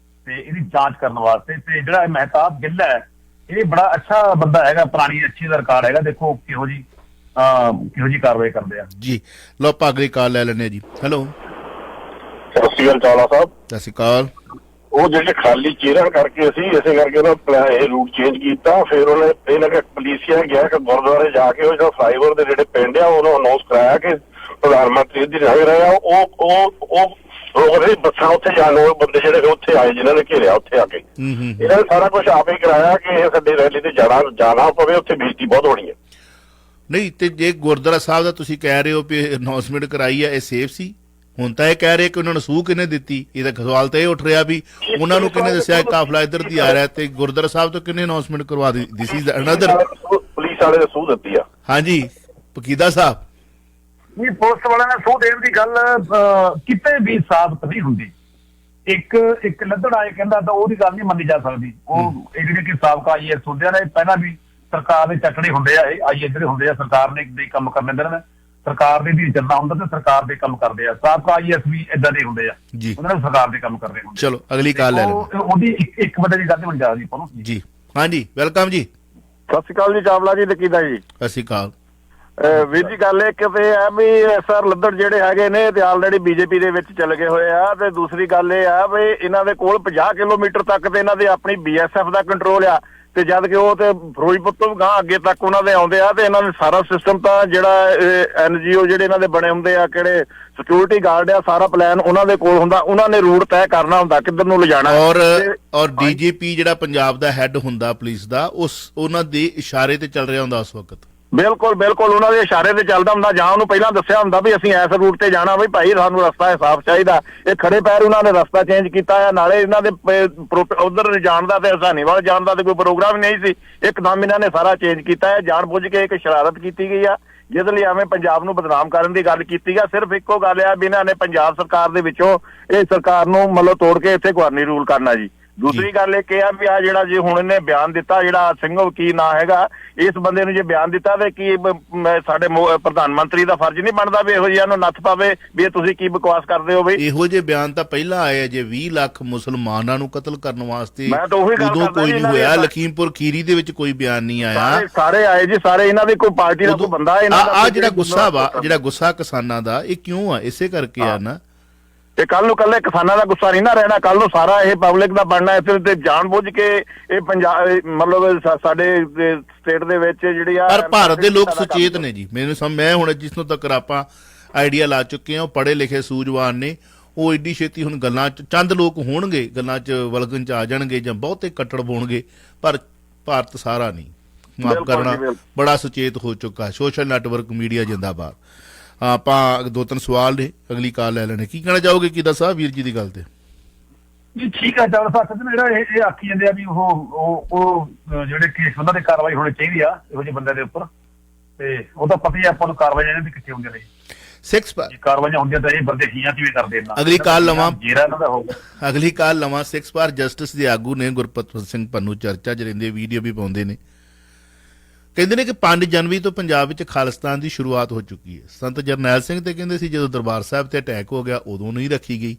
ਤੇ ਇਹਦੀ ਜਾਂਚ ਕਰਨ ਵਾਸਤੇ। ਤੇ ਜਿਹੜਾ ਮਹਿਤਾਬ ਗਿੱਲ ਹੈ, ਇਹ ਬੜਾ ਅੱਛਾ ਬੰਦਾ ਹੈਗਾ, ਪੁਰਾਣੀ ਅੱਛੀ ਦਾ ਰਿਕਾਰਡ ਹੈਗਾ। ਦੇਖੋ ਕਿਹੋ ਜੀ ਕਾਰਵਾਈ ਕਰਦੇ ਆ ਜੀ। ਲਓ ਆਪਾਂ ਅਗਲੀ ਕਾਲ ਲੈ ਲੈਂਦੇ ਜੀ। ਹੈਲੋ, ਸਤਿ ਸ਼੍ਰੀ ਅਕਾਲ ਚਾਵਲਾ ਸਾਹਿਬ। ਸਤਿ ਸ਼੍ਰੀ ਅਕਾਲ। ਉਹ ਜਿਹੜੇ ਖਾਲੀ ਚੇਅਰਾਂ ਕਰਕੇ ਅਸੀਂ ਇਸੇ ਕਰਕੇ ਉਹਨਾਂ ਇਹ ਰੂਟ ਚੇਂਜ ਕੀਤਾ। ਫਿਰ ਉਹਨੇ ਇਹ ਲੱਗਾ ਪੁਲਿਸਿਆ ਗਿਆ ਕਿ ਗੁਰਦੁਆਰੇ ਜਾ ਕੇ ਉਹ ਜਿਹੜਾ ਫਲਾਈਓਵਰ ਦੇ ਜਿਹੜੇ ਪਿੰਡ ਆ ਉਹਨੂੰ ਅਨਾਉਂਸ ਕਰਾਇਆ ਕਿ ਪ੍ਰਧਾਨ ਮੰਤਰੀ ਦੀ ਰਹਿ ਰਿਹਾ। ਉਹ ਰੋਕਦੇ ਬੱਸਾਂ ਉੱਥੇ ਜਾਣ ਨੂੰ, ਬੰਦੇ ਜਿਹੜੇ ਉੱਥੇ ਆਏ ਜਿਨ੍ਹਾਂ ਨੇ ਘੇਰਿਆ ਉੱਥੇ ਆ ਕੇ ਇਹਨਾਂ ਨੇ ਸਾਰਾ ਕੁਝ ਆਪ ਹੀ ਕਰਾਇਆ ਕਿ ਇਹ ਸਾਡੀ ਰੈਲੀ ਤੇ ਜਾਣਾ ਪਵੇ, ਉੱਥੇ ਬੇਇੱਜ਼ਤੀ ਬਹੁਤ ਹੋਣੀ ਹੈ। ਨਹੀਂ ਤੇ ਜੇ ਗੁਰਦੁਆਰਾ ਸਾਹਿਬ ਦਾ ਤੁਸੀਂ ਕਹਿ ਰਹੇ ਹੋ ਵੀ ਅਨਾਉਂਸਮੈਂਟ ਕਰਾਈ ਹੈ, ਇਹ ਸੇਫ ਸੀ? ਹੁਣ ਤਾਂ ਇਹ ਕਹਿ ਰਹੇ ਕਿ ਉਹਨਾਂ ਨੂੰ ਸੂਹ ਕਿਹਨੇ ਦਿੱਤੀ? ਇਹਦਾ ਸਵਾਲ ਤਾਂ ਇਹ ਉੱਠ ਰਿਹਾ ਵੀ ਉਹਨਾਂ ਨੂੰ ਕਿਹਨੇ ਦੱਸਿਆ ਕਾਫਲਾ ਇੱਧਰ ਦੀ ਆ ਰਿਹਾ, ਤੇ ਗੁਰਦੁਆਰਾ ਸਾਹਿਬ ਤੋਂ ਕਿਹਨੇ ਅਨਾਉਂਸਮੈਂਟ ਕਰਵਾ ਦਿੱਤੀ? ਦਿਸ ਇਜ਼ ਅਨਦਰ ਪੁਲਿਸ ਵਾਲੇ ਨੇ ਸੂਹ ਦਿੱਤੀ ਆ। ਹਾਂਜੀ ਪਕੀਦਾ ਸਾਹਿਬ, ਨਹੀਂ, ਪੁਲਿਸ ਵਾਲਿਆਂ ਨੇ ਸੂਹ ਦੇਣ ਦੀ ਗੱਲ ਕਿਤੇ ਵੀ ਸਾਬਤ ਨਹੀਂ ਹੁੰਦੀ। ਇੱਕ ਲੱਦੜ ਆਏ ਕਹਿੰਦਾ ਤਾਂ ਉਹਦੀ ਗੱਲ ਨਹੀਂ ਮੰਨੀ ਜਾ ਸਕਦੀ। ਉਹ ਇਹ ਜਿਹੜੇ ਕਿ ਸਾਬਕਾ IAS ਹੁੰਦੇ ਆ ਨੇ, ਪਹਿਲਾਂ ਵੀ ਸਰਕਾਰ ਦੇ ਚੱਕੜੇ ਹੁੰਦੇ ਆ, ਇਹ IAS ਜਿਹੜੇ ਹੁੰਦੇ ਆ ਸਰਕਾਰ ਨੇ ਦੇ ਕੰਮ ਕਰਨ ਦਿੰਦੇ ਨੇ, ਸਰਕਾਰ ਦੇ ਵੀ ਚੱਲਣਾ ਹੁੰਦਾ ਤੇ ਸਰਕਾਰ ਦੇ ਕੰਮ ਕਰਦੇ ਆ। ਸਾਬਕਾ IAS ਵੀ ਏਦਾਂ ਦੇ ਹੁੰਦੇ ਆ, ਉਹਨਾਂ ਨੇ ਸਰਕਾਰ ਦੇ ਕੰਮ ਕਰਦੇ ਹੁੰਦੇ। ਚਲੋ ਅਗਲੀ ਕਾਲ ਲੈ ਲਓ। ਉਹਦੀ ਇੱਕ ਬੰਦੇ ਦੀ ਗੱਲ ਨਹੀਂ ਮੰਨੀ ਜਾ ਸਕਦੀ ਜੀ। ਹਾਂਜੀ ਵੈਲਕਮ ਜੀ। ਸਤਿ ਸ਼੍ਰੀ ਅਕਾਲ ਜੀ ਚਾਵਲਾ ਜੀ, ਲਕੀਦਾ ਜੀ। ਸਤਿ ਸ਼੍ਰੀ ਅਕਾਲ ਵੀਰ ਜੀ। ਗੱਲ ਇੱਕ ਤੇ ਹੈ ਵੀ ਸਰ ਲੱਦੜ ਜਿਹੜੇ ਹੈਗੇ ਨੇ ਤੇ ਆਲਰੇਡੀ BJP ਦੇ ਵਿੱਚ ਚਲੇ ਗਏ ਹੋਏ ਆ, ਤੇ ਦੂਸਰੀ ਗੱਲ ਇਹ ਆ ਵੀ ਇਹਨਾਂ ਦੇ ਕੋਲ 50 ਕਿਲੋਮੀਟਰ ਤੱਕ ਤੇ ਇਹਨਾਂ ਦੇ ਆਪਣੀ BSF ਦਾ ਕੰਟਰੋਲ ਆ, ਤੇ ਜਦ ਕਿ ਉਹ ਤੇ ਫਿਰੋਜ਼ਪੁਰ ਤੋਂ ਗਾਂ ਅੱਗੇ ਤੱਕ ਉਹਨਾਂ ਦੇ ਆਉਂਦੇ ਆ, ਤੇ ਇਹਨਾਂ ਨੇ ਸਾਰਾ ਸਿਸਟਮ ਤਾਂ ਜਿਹੜਾ NGO ਜਿਹੜੇ ਇਹਨਾਂ ਦੇ ਬਣੇ ਹੁੰਦੇ ਆ, ਕਿਹੜੇ ਸਿਕਿਉਰਿਟੀ ਗਾਰਡ ਆ, ਸਾਰਾ ਪਲਾਨ ਉਹਨਾਂ ਦੇ ਕੋਲ ਹੁੰਦਾ। ਉਹਨਾਂ ਨੇ ਰੂਟ ਤੈਅ ਕਰਨਾ ਹੁੰਦਾ ਕਿੱਧਰ ਨੂੰ ਲਿਜਾਣਾ। ਔਰ DGP ਜਿਹੜਾ ਪੰਜਾਬ ਦਾ ਹੈੱਡ ਹੁੰਦਾ ਪੁਲਿਸ ਦਾ, ਉਹਨਾਂ ਦੇ ਇਸ਼ਾਰੇ ਤੇ ਚੱਲ ਰਿਹਾ ਹੁੰਦਾ ਉਸ ਵਕਤ। ਬਿਲਕੁਲ ਉਹਨਾਂ ਦੇ ਇਸ਼ਾਰੇ ਤੇ ਚੱਲਦਾ ਹੁੰਦਾ, ਜਾਂ ਉਹਨੂੰ ਪਹਿਲਾਂ ਦੱਸਿਆ ਹੁੰਦਾ ਵੀ ਅਸੀਂ ਇਸ ਰੂਟ ਤੇ ਜਾਣਾ, ਬਈ ਭਾਈ ਸਾਨੂੰ ਰਸਤਾ ਸਾਫ਼ ਚਾਹੀਦਾ। ਇਹ ਖੜੇ ਪੈਰ ਉਹਨਾਂ ਨੇ ਰਸਤਾ ਚੇਂਜ ਕੀਤਾ ਆ। ਨਾਲੇ ਇਹਨਾਂ ਦੇ ਉਧਰ ਜਾਣ ਦਾ ਤੇ ਹਸਾਨੀਵਾਲ ਜਾਣ ਦਾ ਤੇ ਕੋਈ ਪ੍ਰੋਗਰਾਮ ਨਹੀਂ ਸੀ, ਇੱਕਦਮ ਇਹਨਾਂ ਨੇ ਸਾਰਾ ਚੇਂਜ ਕੀਤਾ ਹੈ। ਜਾਣ ਬੁੱਝ ਕੇ ਇੱਕ ਸ਼ਰਾਰਤ ਕੀਤੀ ਗਈ ਆ, ਜਿਹਦੇ ਲਈ ਐਵੇਂ ਪੰਜਾਬ ਨੂੰ ਬਦਨਾਮ ਕਰਨ ਦੀ ਗੱਲ ਕੀਤੀ ਆ। ਸਿਰਫ ਇੱਕੋ ਗੱਲ ਆ ਵੀ ਇਹਨਾਂ ਨੇ ਪੰਜਾਬ ਸਰਕਾਰ ਦੇ ਵਿੱਚੋਂ ਇਹ ਸਰਕਾਰ ਨੂੰ ਮਤਲਬ ਤੋੜ ਕੇ ਇੱਥੇ ਗਵਰਨਰੀ ਰੂਲ ਕਰਨਾ ਜੀ। ਦੂਸਰੀ ਗੱਲ ਇਹ ਆ ਵੀ ਆ ਜਿਹੜਾ ਜੇ ਹੁਣ ਇਹਨੇ ਬਿਆਨ ਦਿੱਤਾ, ਜਿਹੜਾ ਸਿੰਘੋ ਕੀ ਨਾਂ ਹੈਗਾ, ਇਸ ਬੰਦੇ ਨੂੰ ਜੇ ਬਿਆਨ ਦਿੱਤਾ ਤੇ ਕੀ ਸਾਡੇ ਪ੍ਰਧਾਨ ਮੰਤਰੀ ਦਾ ਫਰਜ਼ ਨਹੀਂ ਬਣਦਾ ਵੀ ਇਹੋ ਜਿਹਾ ਨੂੰ ਨੱਥ ਪਾਵੇ ਵੀ ਇਹ ਤੁਸੀਂ ਕੀ ਬਕਵਾਸ ਕਰਦੇ ਹੋ? ਬਈ ਇਹੋ ਜਿਹੇ ਬਿਆਨ ਤਾਂ ਪਹਿਲਾਂ ਆਏ ਜੇ 20 ਲੱਖ ਮੁਸਲਮਾਨਾਂ ਨੂੰ ਕਤਲ ਕਰਨ ਵਾਸਤੇ ਮੈਂ ਤਾਂ ਉਹੀ ਗੱਲ ਉਦੋਂ ਕੋਈ ਨਹੀਂ ਹੋਇਆ। ਲਖੀਮਪੁਰ ਖੀਰੀ ਦੇ ਵਿੱਚ ਕੋਈ ਬਿਆਨ ਨਹੀਂ ਆਇਆ। ਸਾਰੇ ਆਏ ਜੀ, ਸਾਰੇ ਇਹਨਾਂ ਦੀ ਕੋਈ ਪਾਰਟੀ ਦਾ ਕੋਈ ਬੰਦਾ ਆ ਜਿਹੜਾ ਗੁੱਸਾ ਵਾ, ਜਿਹੜਾ ਗੁੱਸਾ ਕਿਸਾਨਾਂ ਦਾ, ਇਹ ਕਿਉਂ ਆ? ਇਸੇ ਕਰਕੇ ਆ ਨਾ। ਤੇ ਕੱਲ ਨੂੰ ਕੱਲੇ ਕਿਸਾਨਾਂ ਦਾ ਗੁੱਸਾ ਨਹੀਂ ਨਾ ਰਹਿਣਾ, ਕੱਲ ਨੂੰ ਸਾਰਾ ਇਹ ਪਬਲਿਕ ਦਾ ਬਣਨਾ। ਇੱਥੇ ਤੇ ਜਾਣ ਬੁੱਝ ਕੇ ਇਹ ਪੰਜਾਬ ਮਤਲਬ ਸਾਡੇ ਸਟੇਟ ਦੇ ਵਿੱਚ ਜਿਹੜੀ ਆ, ਪਰ ਭਾਰਤ ਦੇ ਲੋਕ ਸੁਚੇਤ ਨੇ ਜੀ। ਮੈਂ ਹੁਣ ਜਿਸ ਨੂੰ ਤੱਕ ਆਪਾਂ ਆਈਡੀਆ ਲਾ ਚੁੱਕੇ ਹਾਂ, ਉਹ ਪੜ੍ਹੇ ਲਿਖੇ ਸੂਝਵਾਨ ਨੇ। ਉਹ ਏਡੀ ਛੇਤੀ ਹੁਣ ਗੱਲਾਂ 'ਚ ਚੰਦ ਲੋਕ ਹੋਣਗੇ, ਗੱਲਾਂ 'ਚ ਵਲਗਣ 'ਚ ਆ ਜਾਣਗੇ ਜਾਂ ਬਹੁਤੇ ਕੱਟੜ ਹੋਣਗੇ, ਪਰ ਭਾਰਤ ਸਾਰਾ ਨਹੀਂ। ਮਾਫ ਕਰਨਾ, ਬੜਾ ਸੁਚੇਤ ਹੋ ਚੁੱਕਾ। ਸੋਸ਼ਲ ਨੈਟਵਰਕ ਮੀਡੀਆ ਜਿੰਦਾਬਾਦ। ਆਪਾਂ 2-3 ਸਵਾਲ ਨੇ, ਅਗਲੀ ਕਾਲ ਲੈ ਲੈਣੇ। ਕੀ ਕਹਿਣਾ ਚਾਹੋਗੇ ਕਿਦਾ ਸਾਹਿਬ ਵੀਰ ਜੀ ਦੀ ਗੱਲ ਤੇ? ਜੀ ਠੀਕ ਹੈ ਚਾਵਲਾ ਸਾਹਿਬ, ਜਿਹੜਾ ਇਹ ਆਖੀ ਜਾਂਦੇ ਆ ਵੀ ਉਹ ਜਿਹੜੇ ਕੇਸ ਉਹਨਾਂ ਦੇ ਕਾਰਵਾਈ ਹੋਣੀ ਚਾਹੀਦੀ ਆ ਇਹੋ ਜਿਹੇ ਬੰਦੇ ਦੇ ਉੱਪਰ, ਤੇ ਉਹ ਤਾਂ ਪਤਾ ਹੀ ਆਪਾਂ ਨੂੰ ਕਾਰਵਾਈਆਂ ਇਹਨਾਂ ਦੀ ਕਿੱਥੇ ਹੁੰਦੀਆਂ ਨੇ। ਕਾਰਵਾਈਆਂ ਹੁੰਦੀਆਂ ਤਾਂ ਇਹ ਬੰਦੇ ਕੀਆਂ ਚ ਵੀ ਕਰਦੇ ਨਾ। ਅਗਲੀ ਕਾਲ ਲਵਾਂ, ਜੇਰਾ ਇਹਨਾਂ ਦਾ ਹੋਊਗਾ। ਅਗਲੀ ਕਾਲ ਲਵਾਂ। 6 ਜਸਟਿਸ ਦੇ ਆਗੂ ਨੇ ਗੁਰਪ੍ਰੀਤ ਸਿੰਘ ਪੰਨੂ ਚਰਚਾ 'ਚ ਰਹਿੰਦੇ, ਵੀਡੀਓ ਵੀ ਪਾਉਂਦੇ ਨੇ। ਕਹਿੰਦੇ ਨੇ ਕਿ 5 ਜਨਵਰੀ ਤੋਂ ਪੰਜਾਬ ਵਿੱਚ ਖਾਲਿਸਤਾਨ ਦੀ ਸ਼ੁਰੂਆਤ ਹੋ ਚੁੱਕੀ ਹੈ। ਸੰਤ ਜਰਨੈਲ ਸਿੰਘ ਤੇ ਕਹਿੰਦੇ ਸੀ ਜਦੋਂ ਦਰਬਾਰ ਸਾਹਿਬ ਤੇ ਅਟੈਕ ਹੋ ਗਿਆ ਉਦੋਂ ਨਹੀਂ ਰੱਖੀ ਗਈ,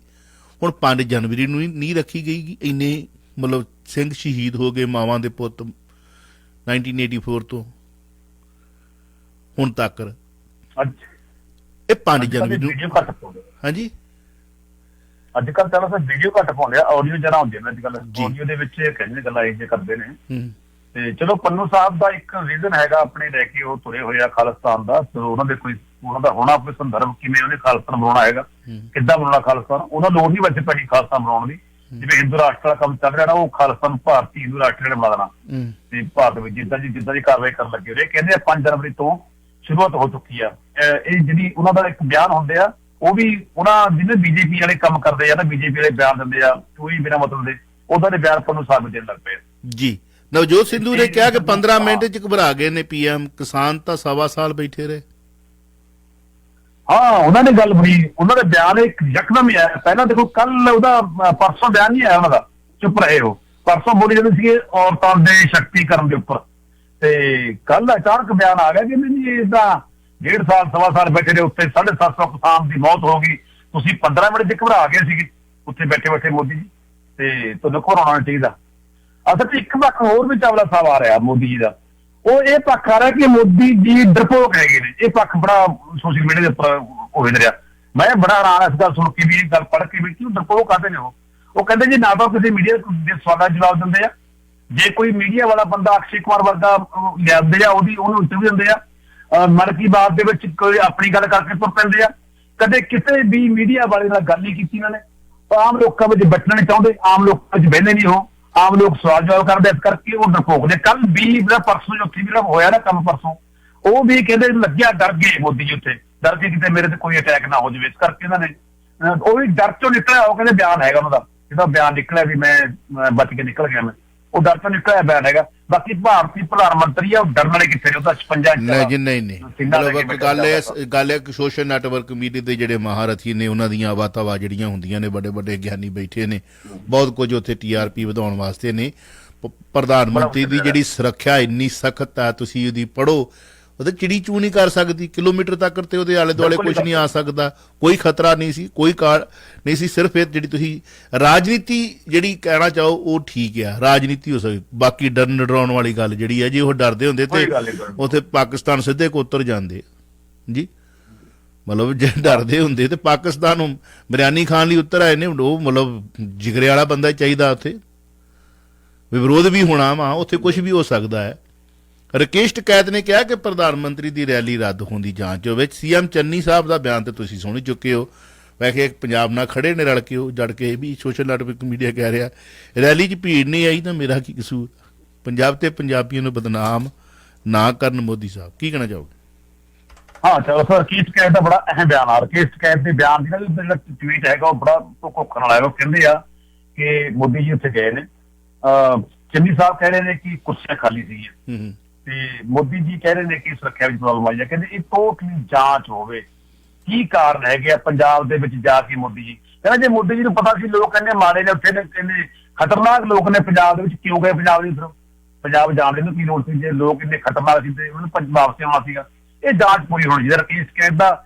ਹੁਣ 5 ਜਨਵਰੀ ਨੂੰ ਨਹੀਂ ਰੱਖੀ ਗਈ। ਇੰਨੇ ਮਤਲਬ ਸਿੰਘ ਸ਼ਹੀਦ ਹੋ ਗਏ, ਮਾਵਾਂ ਦੇ ਪੁੱਤ 1984 ਤੋਂ ਹੁਣ ਤੱਕ। ਅੱਜ ਇਹ 5 ਜਨਵਰੀ ਨੂੰ ਵੀਡੀਓ ਘੱਟ ਪਾਉਂਦੇ, ਹਾਂਜੀ ਅੱਜ ਕੱਲ ਤਾਂ ਬਸ ਵੀਡੀਓ ਘੱਟ ਪਾਉਂਦੇ ਆ, ਆਡੀਓ ਜ਼ਿਆਦਾ ਹੁੰਦੀ ਹੈ ਅੱਜ ਕੱਲ। ਆਡੀਓ ਦੇ ਵਿੱਚ ਕਹਿੰਦੇ ਗੱਲਾਂ ਇਹ ਕਰਦੇ ਨੇ। ਤੇ ਚਲੋ ਪੰਨੂ ਸਾਹਿਬ ਦਾ ਇੱਕ ਰੀਜ਼ਨ ਹੈਗਾ ਆਪਣੇ ਲੈ ਕੇ ਉਹ ਤੁਰੇ ਹੋਏ ਆ ਖਾਲਿਸਤਾਨ ਦਾ, ਉਹਨਾਂ ਦੇ ਕੋਈ ਉਹਨਾਂ ਦਾ ਹੋਣਾ ਕੋਈ ਸੰਦਰਭ, ਕਿਵੇਂ ਉਹਨੇ ਖਾਲਿਸਤਾਨ ਬਣਾਉਣਾ ਹੈਗਾ, ਕਿੱਦਾਂ ਬਣਾਉਣਾ ਖਾਲਿਸਤਾਨ, ਉਹਨਾਂ ਲੋੜ ਨਹੀਂ ਵੈਸੇ ਪੈਣੀ ਖਾਲਿਸਤਾਨ ਬਣਾਉਣ ਦੀ। ਜਿਵੇਂ ਹਿੰਦੂ ਰਾਸ਼ਟਰ ਦਾ ਕੰਮ ਚੱਲ ਰਿਹਾ ਨਾ, ਉਹ ਖਾਲਿਸਤਾਨ ਭਾਰਤੀ ਹਿੰਦੂ ਰਾਸ਼ਟਰ ਨੇ ਬਣਾ ਦੇਣਾ ਤੇ ਭਾਰਤ ਵਿੱਚ ਜਿੱਦਾਂ ਦੀ ਕਾਰਵਾਈ ਕਰਨ ਲੱਗੇ ਹੋਏ। ਕਹਿੰਦੇ ਆ 5 ਜਨਵਰੀ ਤੋਂ ਸ਼ੁਰੂਆਤ ਹੋ ਚੁੱਕੀ ਆ। ਇਹ ਜਿਹੜੀ ਉਹਨਾਂ ਦਾ ਇੱਕ ਬਿਆਨ ਹੁੰਦੇ ਆ, ਉਹ ਵੀ ਉਹਨਾਂ ਜਿਵੇਂ ਬੀਜੇਪੀ ਵਾਲੇ ਕੰਮ ਕਰਦੇ ਆ ਨਾ, ਬੀਜੇਪੀ ਵਾਲੇ ਬਿਆਨ ਦਿੰਦੇ ਆ ਕੋਈ ਬਿਨਾਂ ਮਤਲਬ ਦੇ, ਉਹਨਾਂ ਦੇ ਬਿਆਨ ਪੰਨੂ ਸਾਹਿਬ ਦੇਣ ਲੱਗ ਪਏ ਜੀ। ਨਵਜੋਤ ਸਿੱਧੂ ਨੇ ਕਿਹਾ ਕਿ 15 ਮਿੰਟ ਚ ਘਬਰਾ ਗਏ ਨੇ ਪੀਐਮ, ਕਿਸਾਨ ਤਾਂ 1.25 ਸਾਲ ਬੈਠੇ ਰਹੇ। ਹਾਂ, ਉਹਨਾਂ ਨੇ ਗੱਲ ਬਣੀ, ਉਹਨਾਂ ਦਾ ਬਿਆਨ ਇੱਕ ਯਕਦਮ ਹੀ ਆਇਆ। ਪਹਿਲਾਂ ਦੇਖੋ ਕੱਲ ਉਹਦਾ ਪਰਸੋਂ ਬਿਆਨ ਨਹੀਂ ਆਇਆ ਉਹਨਾਂ ਦਾ, ਚੁੱਪ ਰਹੇ ਹੋ। ਪਰਸੋਂ ਬੋਲੀ ਜਾਂਦੇ ਸੀਗੇ ਔਰਤਾਂ ਦੇ ਸ਼ਕਤੀਕਰਨ ਦੇ ਉੱਪਰ, ਤੇ ਕੱਲ ਅਚਾਨਕ ਬਿਆਨ ਆ ਗਿਆ ਕਿ ਨਹੀਂ ਇਦਾਂ 1.5 ਸਾਲ 1.25 ਸਾਲ ਬੈਠੇ ਦੇ ਉੱਤੇ 750 ਕਿਸਾਨ ਦੀ ਮੌਤ ਹੋ ਗਈ, ਤੁਸੀਂ 15 ਮਿੰਟ ਚ ਘਬਰਾ ਗਏ ਸੀਗੇ ਉੱਥੇ ਬੈਠੇ ਬੈਠੇ ਮੋਦੀ ਜੀ, ਤੇ ਤੁਹਾਨੂੰ ਘਬਰਾਉਣਾ ਨਹੀਂ ਚਾਹੀਦਾ। ਅਸਲ ਚ ਇੱਕ ਪੱਖ ਹੋਰ ਵੀ ਚਾਵਲਾ ਸਾਹਿਬ ਆ ਰਿਹਾ ਮੋਦੀ ਜੀ ਦਾ, ਉਹ ਇਹ ਪੱਖ ਆ ਰਿਹਾ ਕਿ ਮੋਦੀ ਜੀ ਡਰਪੋਕ ਹੈਗੇ ਨੇ। ਇਹ ਪੱਖ ਬੜਾ ਸੋਸ਼ਲ ਮੀਡੀਆ ਦੇ ਉੱਪਰ ਹੋਏ ਰਿਹਾ। ਮੈਂ ਬੜਾ ਹੈਰਾਨ ਇਸ ਗੱਲ ਸੁਣ ਕੇ ਵੀ, ਇਹ ਗੱਲ ਪੜ੍ਹ ਕੇ ਵੀ, ਕਿਉਂ ਡਰਪੋਕ ਕਰਦੇ ਨੇ ਉਹ ਕਹਿੰਦੇ ਜੀ ਨਾ ਤਾਂ ਕਿਸੇ ਮੀਡੀਆ ਦੇ ਸਵਾਲਾਂ ਜਵਾਬ ਦਿੰਦੇ ਆ, ਜੇ ਕੋਈ ਮੀਡੀਆ ਵਾਲਾ ਬੰਦਾ ਅਕਸ਼ੇ ਕੁਮਾਰ ਵਰਗਾ ਲਿਆਉਂਦੇ ਆ ਉਹਨੂੰ ਇੰਟਰਵਿਊ ਦਿੰਦੇ ਆ, ਮਨ ਕੀ ਬਾਤ ਦੇ ਵਿੱਚ ਕੋਈ ਆਪਣੀ ਗੱਲ ਕਰਕੇ ਤੁਰ ਪੈਂਦੇ ਆ। ਕਦੇ ਕਿਸੇ ਵੀ ਮੀਡੀਆ ਵਾਲੇ ਨਾਲ ਗੱਲ ਨਹੀਂ ਕੀਤੀ ਇਹਨਾਂ ਨੇ। ਆਮ ਲੋਕਾਂ ਵਿੱਚ ਬੈਠਣਾ ਨਹੀਂ ਚਾਹੁੰਦੇ, ਆਮ ਲੋਕਾਂ ਵਿੱਚ ਬਹਿੰਦੇ ਨਹੀਂ ਉਹ, ਆਮ ਲੋਕ ਸਵਾਲ ਜਵਾਬ ਕਰਦੇ, ਇਸ ਕਰਕੇ ਉਹ ਡਰਪੋਕ ਨੇ। ਕੱਲ ਵੀ ਪਰਸੋਂ ਜੋ ਉੱਥੇ ਵੀ ਹੋਇਆ ਨਾ ਕੰਮ ਪਰਸੋਂ, ਉਹ ਵੀ ਕਹਿੰਦੇ ਲੱਗਿਆ ਡਰ ਗਏ ਮੋਦੀ ਜੀ, ਉੱਥੇ ਡਰ ਕੇ ਕਿਤੇ ਮੇਰੇ ਤੇ ਕੋਈ ਅਟੈਕ ਨਾ ਹੋ ਜਾਵੇ, ਇਸ ਕਰਕੇ ਇਹਨਾਂ ਨੇ ਉਹ ਵੀ ਡਰ ਚੋਂ ਨਿਕਲਿਆ। ਉਹ ਕਹਿੰਦੇ ਬਿਆਨ ਹੈਗਾ ਉਹਨਾਂ ਦਾ, ਜਿਹਦਾ ਬਿਆਨ ਨਿਕਲਿਆ ਵੀ ਮੈਂ ਬਚ ਕੇ ਨਿਕਲ ਗਿਆ, ਮੈਂ ਉਹ ਡਰ ਤੋਂ ਨਿਕਲਿਆ ਬਿਆਨ ਹੈਗਾ। ਬਾਕੀ ਭਾਰਤੀ ਪ੍ਰਧਾਨ ਮੰਤਰੀ ਆ, ਉਹ ਡਰਨ ਵਾਲੇ ਕਿੱਥੇ ਨੇ, ਉਹ ਤਾਂ 56 ਨਹੀਂ ਗੱਲ ਹੈ ਕਿ ਸੋਸ਼ਲ ਨੈਟਵਰਕ ਮੀਡੀਆ ਦੇ ਜਿਹੜੇ ਮਹਾਰਥੀ ਨੇ ਉਹਨਾਂ ਦੀਆਂ ਆਵਾਤਾਵਾ ਜਿਹੜੀਆਂ ਹੁੰਦੀਆਂ ਨੇ, ਵੱਡੇ ਵੱਡੇ ਗਿਆਨੀ ਬੈਠੇ ਨੇ, ਬਹੁਤ ਕੁਝ ਉੱਥੇ TRP ਵਧਾਉਣ ਵਾਸਤੇ ਨੇ। ਪ੍ਰਧਾਨ ਮੰਤਰੀ ਦੀ ਜਿਹੜੀ ਸੁਰੱਖਿਆ ਇੰਨੀ ਸਖਤ ਆ, ਤੁਸੀਂ ਉਹਦੀ ਪੜ੍ਹੋ, ਉਹਦੇ ਚਿੜੀ ਚੂ ਨਹੀਂ ਕਰ ਸਕਦੀ, ਕਿਲੋਮੀਟਰ ਤੱਕ ਤੇ ਉਹਦੇ ਆਲੇ ਦੁਆਲੇ ਕੁਝ ਨਹੀਂ ਆ ਸਕਦਾ, ਕੋਈ ਖਤਰਾ ਨਹੀਂ ਸੀ, ਕੋਈ ਕਾਰ ਨਹੀਂ ਸੀ। ਸਿਰਫ ਇਹ ਜਿਹੜੀ ਤੁਸੀਂ ਰਾਜਨੀਤੀ ਜਿਹੜੀ ਕਹਿਣਾ ਚਾਹੋ ਉਹ ਠੀਕ ਆ, ਰਾਜਨੀਤੀ ਹੋ ਸਕਦੀ, ਬਾਕੀ ਡਰਨ ਡਰਾਉਣ ਵਾਲੀ ਗੱਲ ਜਿਹੜੀ ਹੈ, ਜੇ ਉਹ ਡਰਦੇ ਹੁੰਦੇ ਤੇ ਉੱਥੇ ਪਾਕਿਸਤਾਨ ਸਿੱਧੇ ਕੋ ਉਤਰ ਜਾਂਦੇ ਜੀ। ਮਤਲਬ ਜੇ ਡਰਦੇ ਹੁੰਦੇ ਤੇ ਪਾਕਿਸਤਾਨ ਨੂੰ ਬਿਰਿਆਨੀ ਖਾਣ ਲਈ ਉਤਰ ਆਏ ਨੇ। ਉਹ ਮਤਲਬ ਜਿਗਰੇ ਵਾਲਾ ਬੰਦਾ ਚਾਹੀਦਾ, ਉੱਥੇ ਵਿਰੋਧ ਵੀ ਹੋਣਾ ਵਾ, ਉੱਥੇ ਕੁਝ ਵੀ ਹੋ ਸਕਦਾ ਹੈ। ਰਕੇਸ਼ ਟਕੈਤ ਨੇ ਕਿਹਾ ਕਿ ਪ੍ਰਧਾਨ ਮੰਤਰੀ ਦੀ ਰੈਲੀ ਰੱਦ ਹੋਣ ਦੀ ਜਾਂਚ ਹੋਵੇ। CM ਚੰਨੀ ਸਾਹਿਬ ਦਾ ਬਿਆਨ ਤੇ ਤੁਸੀਂ ਸੁਣ ਚੁੱਕੇ ਹੋ, ਵੈਸੇ ਪੰਜਾਬ ਨਾਲ ਖੜੇ ਨੇ ਰਲ ਕੇ, ਉਹ ਜੜ ਕੇ ਵੀ ਸੋਸ਼ਲ ਨੈਟਵਰਕ ਮੀਡੀਆ ਕਹਿ ਰਿਹਾ ਰੈਲੀ 'ਚ ਭੀੜ ਨਹੀਂ ਆਈ ਤਾਂ ਮੇਰਾ ਕੀ ਕਸੂਰ। ਪੰਜਾਬ ਤੇ ਪੰਜਾਬੀਆਂ ਨੂੰ ਬਦਨਾਮ ਨਾ ਕਰਨ ਮੋਦੀ ਸਾਹਿਬ, ਕੀ ਕਹਿਣਾ ਚਾਹੋਗੇ? ਹਾਂ ਚਲੋ ਸਰ, ਰਕੇਸ਼ ਟਕੈਤ ਦਾ ਬੜਾ ਅਹਿਮ ਬਿਆਨ ਆ। ਰਕੇਸ਼ ਟਕੈਤ ਦੇ ਬਿਆਨ ਦੀ ਜਿਹੜਾ ਟਵੀਟ ਹੈਗਾ ਉਹ ਬੜਾ ਧੋਖਣ ਵਾਲਾ ਹੈਗਾ। ਉਹ ਕਹਿੰਦੇ ਆ ਕਿ ਮੋਦੀ ਜੀ ਉੱਥੇ ਗਏ ਨੇ, ਚੰਨੀ ਸਾਹਿਬ ਕਹਿ ਰਹੇ ਨੇ ਕਿ ਕੁਰਸੀਆਂ ਖਾਲੀ ਸੀਗੀਆਂ, ਤੇ ਮੋਦੀ ਜੀ ਕਹਿ ਰਹੇ ਨੇ ਕਿ ਸੁਰੱਖਿਆ ਵਿੱਚ ਪ੍ਰੋਬਲਮ ਆਈ ਹੈ। ਕਹਿੰਦੇ ਇਹ ਟੋਟਲੀ ਜਾਂਚ ਹੋਵੇ, ਕੀ ਕਾਰਨ ਹੈਗੇ ਆ ਪੰਜਾਬ ਦੇ ਵਿੱਚ ਜਾ ਕੇ। ਮੋਦੀ ਜੀ ਕਹਿੰਦਾ ਜੇ ਮੋਦੀ ਜੀ ਨੂੰ ਪਤਾ ਸੀ ਲੋਕ ਕਹਿੰਦੇ ਮਾਰੇ ਨੇ ਉੱਥੇ ਨੇ, ਕਹਿੰਦੇ ਖਤਰਨਾਕ ਲੋਕ ਨੇ ਪੰਜਾਬ ਦੇ ਵਿੱਚ, ਕਿਉਂ ਗਏ ਪੰਜਾਬ ਦੀ ਤਰਫ? ਪੰਜਾਬ ਜਾਣ ਦੇ ਨੂੰ ਕੀ ਲੋੜ ਸੀ? ਜੇ ਲੋਕ ਇੰਨੇ ਖਤਰਨਾਕ ਸੀ ਤੇ ਉਹਨੂੰ ਵਾਪਸ ਆਉਣਾ ਸੀਗਾ। ਇਹ ਜਾਂਚ ਪੂਰੀ ਹੋਣੀ ਚਾਹੀਦੀ। ਰਕੇਸ਼ ਟਕੈਤ ਦਾ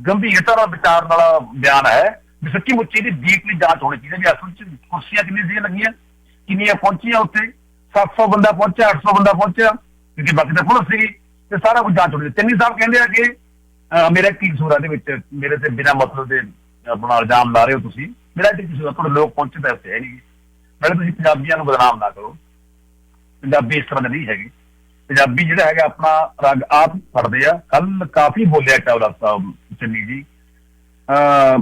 ਗੰਭੀਰਤਾ ਨਾਲ ਵਿਚਾਰਨ ਵਾਲਾ ਬਿਆਨ ਹੈ ਵੀ ਸੱਚੀ ਮੁੱਚੀ ਦੀ ਡੀਪਲੀ ਜਾਂਚ ਹੋਣੀ ਚਾਹੀਦੀ ਵੀ ਅਸਲ ਚ ਕੁਰਸੀਆਂ ਕਿੰਨੀਆਂ ਸੀਗੀਆਂ ਲੱਗੀਆਂ, ਕਿੰਨੀਆਂ ਪਹੁੰਚੀਆਂ ਉੱਥੇ, 700 ਬੰਦਾ ਪਹੁੰਚਿਆ, 800 ਬੰਦਾ ਪਹੁੰਚਿਆ, ਕਿਉਂਕਿ ਬਾਕੀ ਤਾਂ ਪੁਲਿਸ ਸੀਗੀ, ਤੇ ਸਾਰਾ ਕੁਝ ਜਾਂਚ ਹੋਣੀ। ਚੰਨੀ ਸਾਹਿਬ ਕਹਿੰਦੇ ਆ ਕਿ ਮੇਰਾ ਕੀ ਕਸੂਰ ਆ ਦੇ ਵਿੱਚ, ਮੇਰੇ ਤੇ ਬਿਨਾਂ ਮਤਲਬ ਦੇ ਆਪਣਾ ਇਲਜ਼ਾਮ ਲਾ ਰਹੇ ਹੋ ਤੁਸੀਂ, ਮੇਰਾ ਕੀ ਕਸੂਰ ਆ? ਤੁਹਾਡੇ ਲੋਕ ਪਹੁੰਚੇ ਤਾਂ ਇੱਥੇ ਹੈ ਨਹੀਂ, ਨਾਲੇ ਤੁਸੀਂ ਪੰਜਾਬੀਆਂ ਨੂੰ ਬਦਨਾਮ ਨਾ ਕਰੋ। ਪੰਜਾਬੀ ਇਸ ਤਰ੍ਹਾਂ ਦੇ ਨਹੀਂ ਹੈਗੇ। ਪੰਜਾਬੀ ਜਿਹੜਾ ਹੈਗਾ ਆਪਣਾ ਰੰਗ ਆਪ ਫੜਦੇ ਆ। ਕੱਲ ਕਾਫੀ ਬੋਲਿਆ ਚਾਵਲਾ ਸਾਹਿਬ ਚੰਨੀ ਜੀ।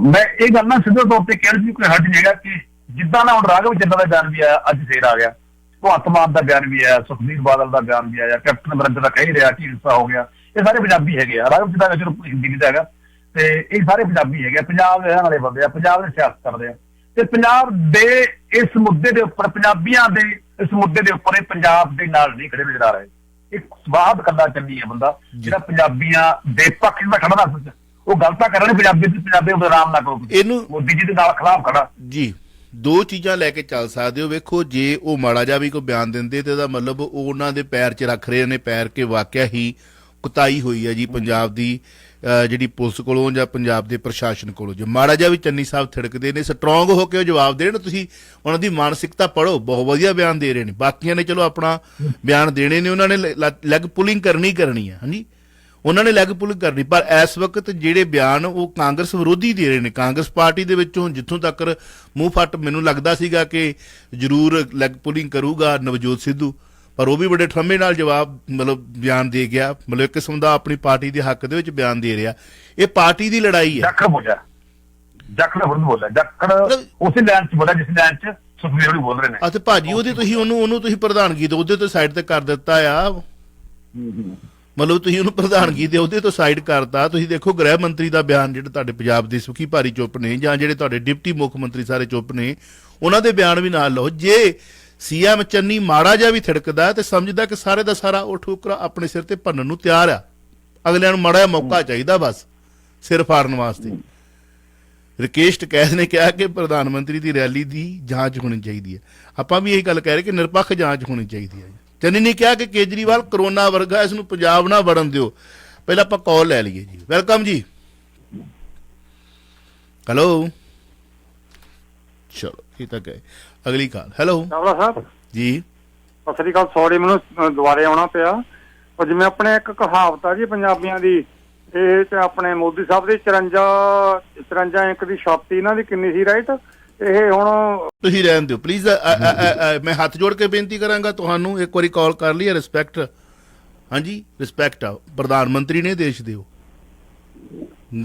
ਮੈਂ ਇਹ ਗੱਲ ਨਾ ਸਿੱਧੇ ਤੌਰ ਤੇ ਕਹਿਣ ਦੀ ਕੋਈ ਹੱਦ ਨਹੀਂ ਹੈਗਾ ਕਿ ਜਿੱਦਾਂ ਨਾ ਹੁਣ ਰਾਘਵ ਚੱਡਾ ਦਾ ਬਿਆਨ ਵੀ ਆਇਆ, ਅੱਜ ਫੇਰ ਆ ਗਿਆ, ਭਗਵੰਤ ਮਾਨ ਦਾ ਬਿਆਨ ਵੀ ਆਇਆ, ਸੁਖਬੀਰ ਬਾਦਲ ਦਾ ਬਿਆਨ ਵੀ ਆਇਆ, ਕੈਪਟਨ ਅਮਰਿੰਦਰ ਦਾ ਕਹਿ ਰਿਹਾ ਢੀਂਡਸਾ ਹੋ ਗਿਆ, ਇਹ ਸਾਰੇ ਪੰਜਾਬੀ ਹੈਗੇ ਆ। ਰਾਘਵ ਚੱਡਾ ਚਲੋ ਹਿੰਦੀ ਦਾ ਹੈਗਾ, ਤੇ ਇਹ ਸਾਰੇ ਪੰਜਾਬੀ ਹੈਗੇ ਆ, ਪੰਜਾਬ ਦੇ ਰਹਿਣ ਵਾਲੇ ਬੰਦੇ ਆ, ਪੰਜਾਬ ਦੇ ਸਿਆਸਤ ਕਰਦੇ ਆ, ਤੇ ਪੰਜਾਬ ਦੇ ਇਸ ਮੁੱਦੇ ਦੇ ਉੱਪਰ, ਪੰਜਾਬੀਆਂ ਦੇ ਇਸ ਮੁੱਦੇ ਦੇ ਉੱਪਰ ਇਹ ਪੰਜਾਬ ਦੇ ਨਾਲ ਨਹੀਂ ਖੜੇ ਨਜ਼ਰ ਆ ਰਹੇ। ਇੱਕ ਸਵਾਦ ਕੱਲਾ ਚੱਲੀ ਹੈ ਬੰਦਾ ਜਿਹੜਾ ਪੰਜਾਬੀਆਂ ਦੇ ਪੱਖ ਵਿੱਚ ਖੜਾ ਨਾ, ਉਹ ਗਲਤਾਂ ਕਰ ਰਹੇ ਨੇ ਪੰਜਾਬੀ ਤੇ ਪੰਜਾਬੀ ਨੂੰ ਬਦਨਾਮ ਨਾ ਕਰੋ। ਇਹਨੂੰ ਮੋਦੀ ਜੀ ਦੇ ਨਾਲ ਖਿਲਾਫ ਖੜਾ ਜੀ ਦੋ ਚੀਜ਼ਾਂ ਲੈ ਕੇ ਚੱਲ ਸਕਦੇ ਹੋ। ਵੇਖੋ ਜੇ ਉਹ ਮਾੜਾ ਜਿਹਾ ਵੀ ਕੋਈ ਬਿਆਨ ਦਿੰਦੇ ਤੇ ਇਹਦਾ ਮਤਲਬ ਉਹ ਉਹਨਾਂ ਦੇ ਪੈਰ 'ਚ ਰੱਖ ਰਹੇ ਨੇ ਪੈਰ ਕਿ ਵਾਕਿਆ ਹੀ ਕੁਤਾਈ ਹੋਈ ਹੈ ਜੀ ਪੰਜਾਬ ਦੀ ਜਿਹੜੀ ਪੁਲਿਸ ਕੋਲੋਂ ਜਾਂ ਪੰਜਾਬ ਦੇ ਪ੍ਰਸ਼ਾਸਨ ਕੋਲੋਂ। ਜੇ ਮਾੜਾ ਜਿਹਾ ਵੀ ਚੰਨੀ ਸਾਹਿਬ ਥਿੜਕਦੇ ਨੇ ਸਟਰੋਂਗ ਹੋ ਕੇ ਉਹ ਜਵਾਬ ਦੇਣ। ਤੁਸੀਂ ਉਹਨਾਂ ਦੀ ਮਾਨਸਿਕਤਾ ਪੜ੍ਹੋ, ਬਹੁਤ ਵਧੀਆ ਬਿਆਨ ਦੇ ਰਹੇ ਨੇ। ਬਾਕੀਆਂ ਨੇ ਚਲੋ ਆਪਣਾ ਬਿਆਨ ਦੇਣੇ ਨੇ, ਉਹਨਾਂ ਨੇ ਲੈਗ ਪੁਲਿੰਗ ਕਰਨੀ ਹੈ। ਹਾਂਜੀ, ਉਹਨਾਂ ਨੇ ਲੈਗ ਪੁਲਿੰਗ ਕਰਨੀ। ਪਰ ਇਸ ਵਕਤ ਜਿਹੜੇ ਬਿਆਨ ਉਹ ਕਾਂਗਰਸ ਵਿਰੋਧੀ ਦੇ ਰਹੇ ਨੇ। ਕਾਂਗਰਸ ਪਾਰਟੀ ਦੇ ਵਿੱਚੋਂ ਜਿੱਥੋਂ ਤੱਕ ਮੂੰਹ ਫੱਟ ਮੈਨੂੰ ਲੱਗਦਾ ਸੀਗਾ ਕਿ ਜ਼ਰੂਰ ਲੈਗ ਪੁਲਿੰਗ ਕਰੂਗਾ ਨਵਜੋਤ ਸਿੱਧੂ, ਪਰ ਉਹ ਵੀ ਬੜੇ ਠਰਮੇ ਨਾਲ ਜਵਾਬ ਮਤਲਬ ਬਿਆਨ ਦੇ ਗਿਆ। ਮਤਲਬ ਇੱਕ ਕਿਸਮ ਦਾ ਆਪਣੀ ਪਾਰਟੀ ਦੇ ਹੱਕ ਦੇ ਵਿੱਚ ਬਿਆਨ ਦੇ ਰਿਹਾ। ਇਹ ਪਾਰਟੀ ਦੀ ਲੜਾਈ ਹੈ। ਜਾਖੜ ਬੋਲਿਆ ਜਾਖੜ ਉਸੇ ਲਾਈਨ 'ਚ ਬੋਲਿਆ ਜਿਸ ਲਾਈਨ 'ਚ ਸੁਖਬੀਰ ਹੋਣੀ ਬੋਲ ਰਹੇ ਨੇ। ਅਤੇ ਭਾਜੀ ਉਹਦੇ ਉਹਨੂੰ ਤੁਸੀਂ ਪ੍ਰਧਾਨਗੀ ਦੇ ਉਹਦੇ ਤੋਂ ਸਾਈਡ ਤੇ ਕਰ ਦਿੱਤਾ ਆ। ਮਤਲਬ ਤੁਸੀਂ ਉਹਨੂੰ ਪ੍ਰਧਾਨਗੀ ਦੇ ਉਹਦੇ ਤੋਂ ਸਾਈਡ ਕਰਤਾ। ਤੁਸੀਂ ਦੇਖੋ ਗ੍ਰਹਿ ਮੰਤਰੀ ਦਾ ਬਿਆਨ ਜਿਹੜੇ ਤੁਹਾਡੇ ਪੰਜਾਬ ਦੇ ਸੁਖੀ ਭਾਰੀ ਚੁੱਪ ਨੇ, ਜਾਂ ਜਿਹੜੇ ਤੁਹਾਡੇ ਡਿਪਟੀ ਮੁੱਖ ਮੰਤਰੀ ਸਾਰੇ ਚੁੱਪ ਨੇ, ਉਹਨਾਂ ਦੇ ਬਿਆਨ ਵੀ ਨਾਲ ਲਓ। ਜੇ ਸੀਐਮ ਚੰਨੀ ਮਾੜਾ ਜਿਹਾ ਵੀ ਥਿੜਕਦਾ ਤੇ ਸਮਝਦਾ ਕਿ ਸਾਰੇ ਦਾ ਸਾਰਾ ਉਹ ਠੋਕਰਾ ਆਪਣੇ ਸਿਰ ਤੇ ਭੰਨਣ ਨੂੰ ਤਿਆਰ ਆ। ਅਗਲਿਆਂ ਨੂੰ ਮਾੜਾ ਜਿਹਾ ਮੌਕਾ ਚਾਹੀਦਾ ਬਸ ਸਿਰ ਫਾੜਨ ਵਾਸਤੇ। ਰਕੇਸ਼ ਟਕੈਤ ਨੇ ਕਿਹਾ ਕਿ ਪ੍ਰਧਾਨ ਮੰਤਰੀ ਦੀ ਰੈਲੀ ਦੀ ਜਾਂਚ ਹੋਣੀ ਚਾਹੀਦੀ ਹੈ। ਆਪਾਂ ਵੀ ਇਹੀ ਗੱਲ ਕਹਿ ਰਹੇ ਕਿ ਨਿਰਪੱਖ ਜਾਂਚ ਹੋਣੀ ਚਾਹੀਦੀ ਹੈ। ਚੰਨੀ ਨੇ ਕਿਹਾ ਕਿ ਕੇਜਰੀਵਾਲ ਕਰੋਨਾ ਵਰਗਾ ਇਸ ਨੂੰ ਪੰਜਾਬ ਨਾ ਵੜਨ ਦਿਓ। ਪਹਿਲਾਂ ਆਪਾਂ ਕਾਲ ਲੈ ਲਈਏ ਜੀ। ਵੈਲਕਮ ਜੀ। ਹੈਲੋ, ਚਲੋ ਇਹ ਤਾਂ ਗਏ। ਅਗਲੀ ਕਾਲ। ਹੈਲੋ ਚਾਵਲਾ ਸਾਹਿਬ ਜੀ, ਸਤਿ ਸ੍ਰੀ ਅਕਾਲ। ਸੌਰੀ ਮੈਨੂੰ ਦੁਬਾਰੇ ਆਉਣਾ ਪਿਆ। ਉਹ ਜਿਵੇਂ ਆਪਣੇ ਇੱਕ ਕਹਾਵਤ ਆ ਜੀ ਪੰਜਾਬੀਆਂ ਦੀ, ਇਹ ਤੇ ਆਪਣੇ ਮੋਦੀ ਸਾਹਿਬ ਦੀ 54 ਇੰਚ ਦੀ ਛਾਤੀ ਇਹਨਾਂ ਦੀ ਕਿੰਨੀ ਸੀ, ਰਾਈਟ? ਇਹ ਹੁਣ ਤੁਸੀਂ ਰਹਿਣ ਦਿਓ ਪਲੀਜ਼। ਮੈਂ ਹੱਥ ਜੋੜ ਕੇ ਬੇਨਤੀ ਕਰਾਂਗਾ ਤੁਹਾਨੂੰ, ਇੱਕ ਵਾਰੀ ਕਾਲ ਕਰ ਲਈ। ਰਿਸਪੈਕਟ, ਹਾਂਜੀ ਰਿਸਪੈਕਟ ਆ। ਪ੍ਰਧਾਨ ਮੰਤਰੀ ਨੇ ਦੇਸ਼ ਦਿਓ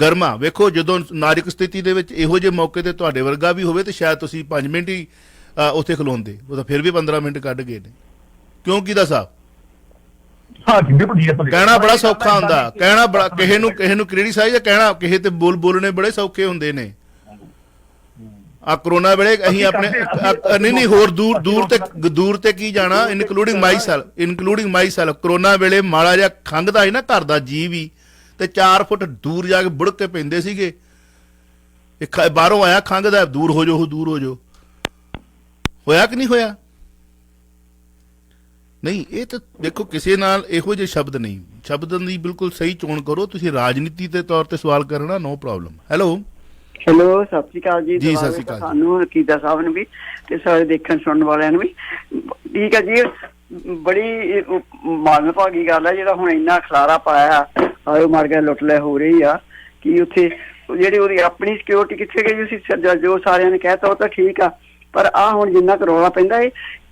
ਗਰਮਾ। ਵੇਖੋ ਜਦੋਂ ਨਾਜ਼ੁਕ ਸਥਿਤੀ ਦੇ ਵਿੱਚ ਇਹੋ ਜਿਹੇ ਮੌਕੇ ਤੇ ਤੁਹਾਡੇ ਵਰਗਾ ਵੀ ਹੋਵੇ ਤੇ ਸ਼ਾਇਦ ਤੁਸੀਂ 5 ਮਿੰਟ ਹੀ ਉੱਥੇ ਖਲੋਂਦੇ। ਉਹ ਤਾਂ ਫਿਰ ਵੀ 15 ਮਿੰਟ ਕੱਢ ਗਏ ਨੇ। ਕਿਉਂ ਕਿਹਦਾ ਸਾਹਿਬ? ਕਹਿਣਾ ਬੜਾ ਸੌਖਾ ਹੁੰਦਾ, ਕਹਿਣਾ ਬੜਾ ਕਿਸੇ ਨੂੰ ਕ੍ਰਿਟਿਸਾਈਜ਼ ਕਹਿਣਾ ਕਿਸੇ ਤੇ ਬੋਲਣੇ ਬੜੇ ਸੌਖੇ ਹੁੰਦੇ ਨੇ। ਆ ਕਰੋਨਾ ਵੇਲੇ ਅਸੀਂ ਆਪਣੇ ਨਹੀਂ ਹੋਰ ਦੂਰ ਤੇ ਕੀ ਜਾਣਾ, ਇਨਕਲੂਡਿੰਗ ਮਾਈ ਸੈਲਫ। ਕਰੋਨਾ ਵੇਲੇ ਮਾੜਾ ਜਿਹਾ ਖੰਘਦਾ ਸੀ ਨਾ ਘਰ ਦਾ ਜੀ ਵੀ, ਤੇ 4 ਫੁੱਟ ਦੂਰ ਜਾ ਕੇ ਬੁੜਕ ਕੇ ਪੈਂਦੇ ਸੀਗੇ। ਬਾਹਰੋਂ ਆਇਆ ਖੰਘਦਾ, ਦੂਰ ਹੋ ਜਾਓ। ਹੋਇਆ ਕਿ ਨਹੀਂ ਹੋਇਆ? ਨਹੀਂ, ਇਹ ਤਾਂ ਦੇਖੋ ਕਿਸੇ ਨਾਲ ਇਹੋ ਜਿਹੇ ਸ਼ਬਦ ਨਹੀਂ। ਸ਼ਬਦਾਂ ਦੀ ਬਿਲਕੁਲ ਸਹੀ ਚੋਣ ਕਰੋ। ਤੁਸੀਂ ਰਾਜਨੀਤੀ ਦੇ ਤੌਰ ਤੇ ਸਵਾਲ ਕਰਨਾ, ਨੋ ਪ੍ਰੋਬਲਮ। ਹੈਲੋ, ਸਤਿ ਸ਼੍ਰੀ ਅਕਾਲ ਜੀ। ਜੀ ਸਤਿ ਸ਼੍ਰੀ ਅਕਾਲ। ਸਾਨੂੰ ਅਕੀਦਾ ਸਾਹਿਬ ਨੂੰ ਵੀ ਤੇ ਸਾਰੇ ਦੇਖਣ ਸੁਣਨ ਵਾਲਿਆਂ ਨੂੰ ਵੀ ਠੀਕ ਹੈ ਜੀ। ਬੜੀ ਮਾਨ ਭਾਗੀ ਗੱਲ ਹੈ ਜਿਹੜਾ ਹੁਣ ਇੰਨਾ ਖਲਾਰਾ ਪਾਇਆ, ਆਇਓ ਮਾਰ ਕੇ ਲੁੱਟ ਲੈ ਹੋ ਰਹੀ ਆ ਕਿ ਉੱਥੇ ਜਿਹੜੀ ਉਹਦੀ ਆਪਣੀ ਸਿਕਿਉਰਿਟੀ ਕਿੱਥੇ ਗਈ ਸੀ? ਜੋ ਸਾਰਿਆਂ ਨੇ ਕਹਿਤਾ ਉਹ ਤਾਂ ਠੀਕ ਆ, ਪਰ ਆ ਹੁਣ ਜਿੰਨਾ ਕੁ ਰੌਲਾ ਪੈਂਦਾ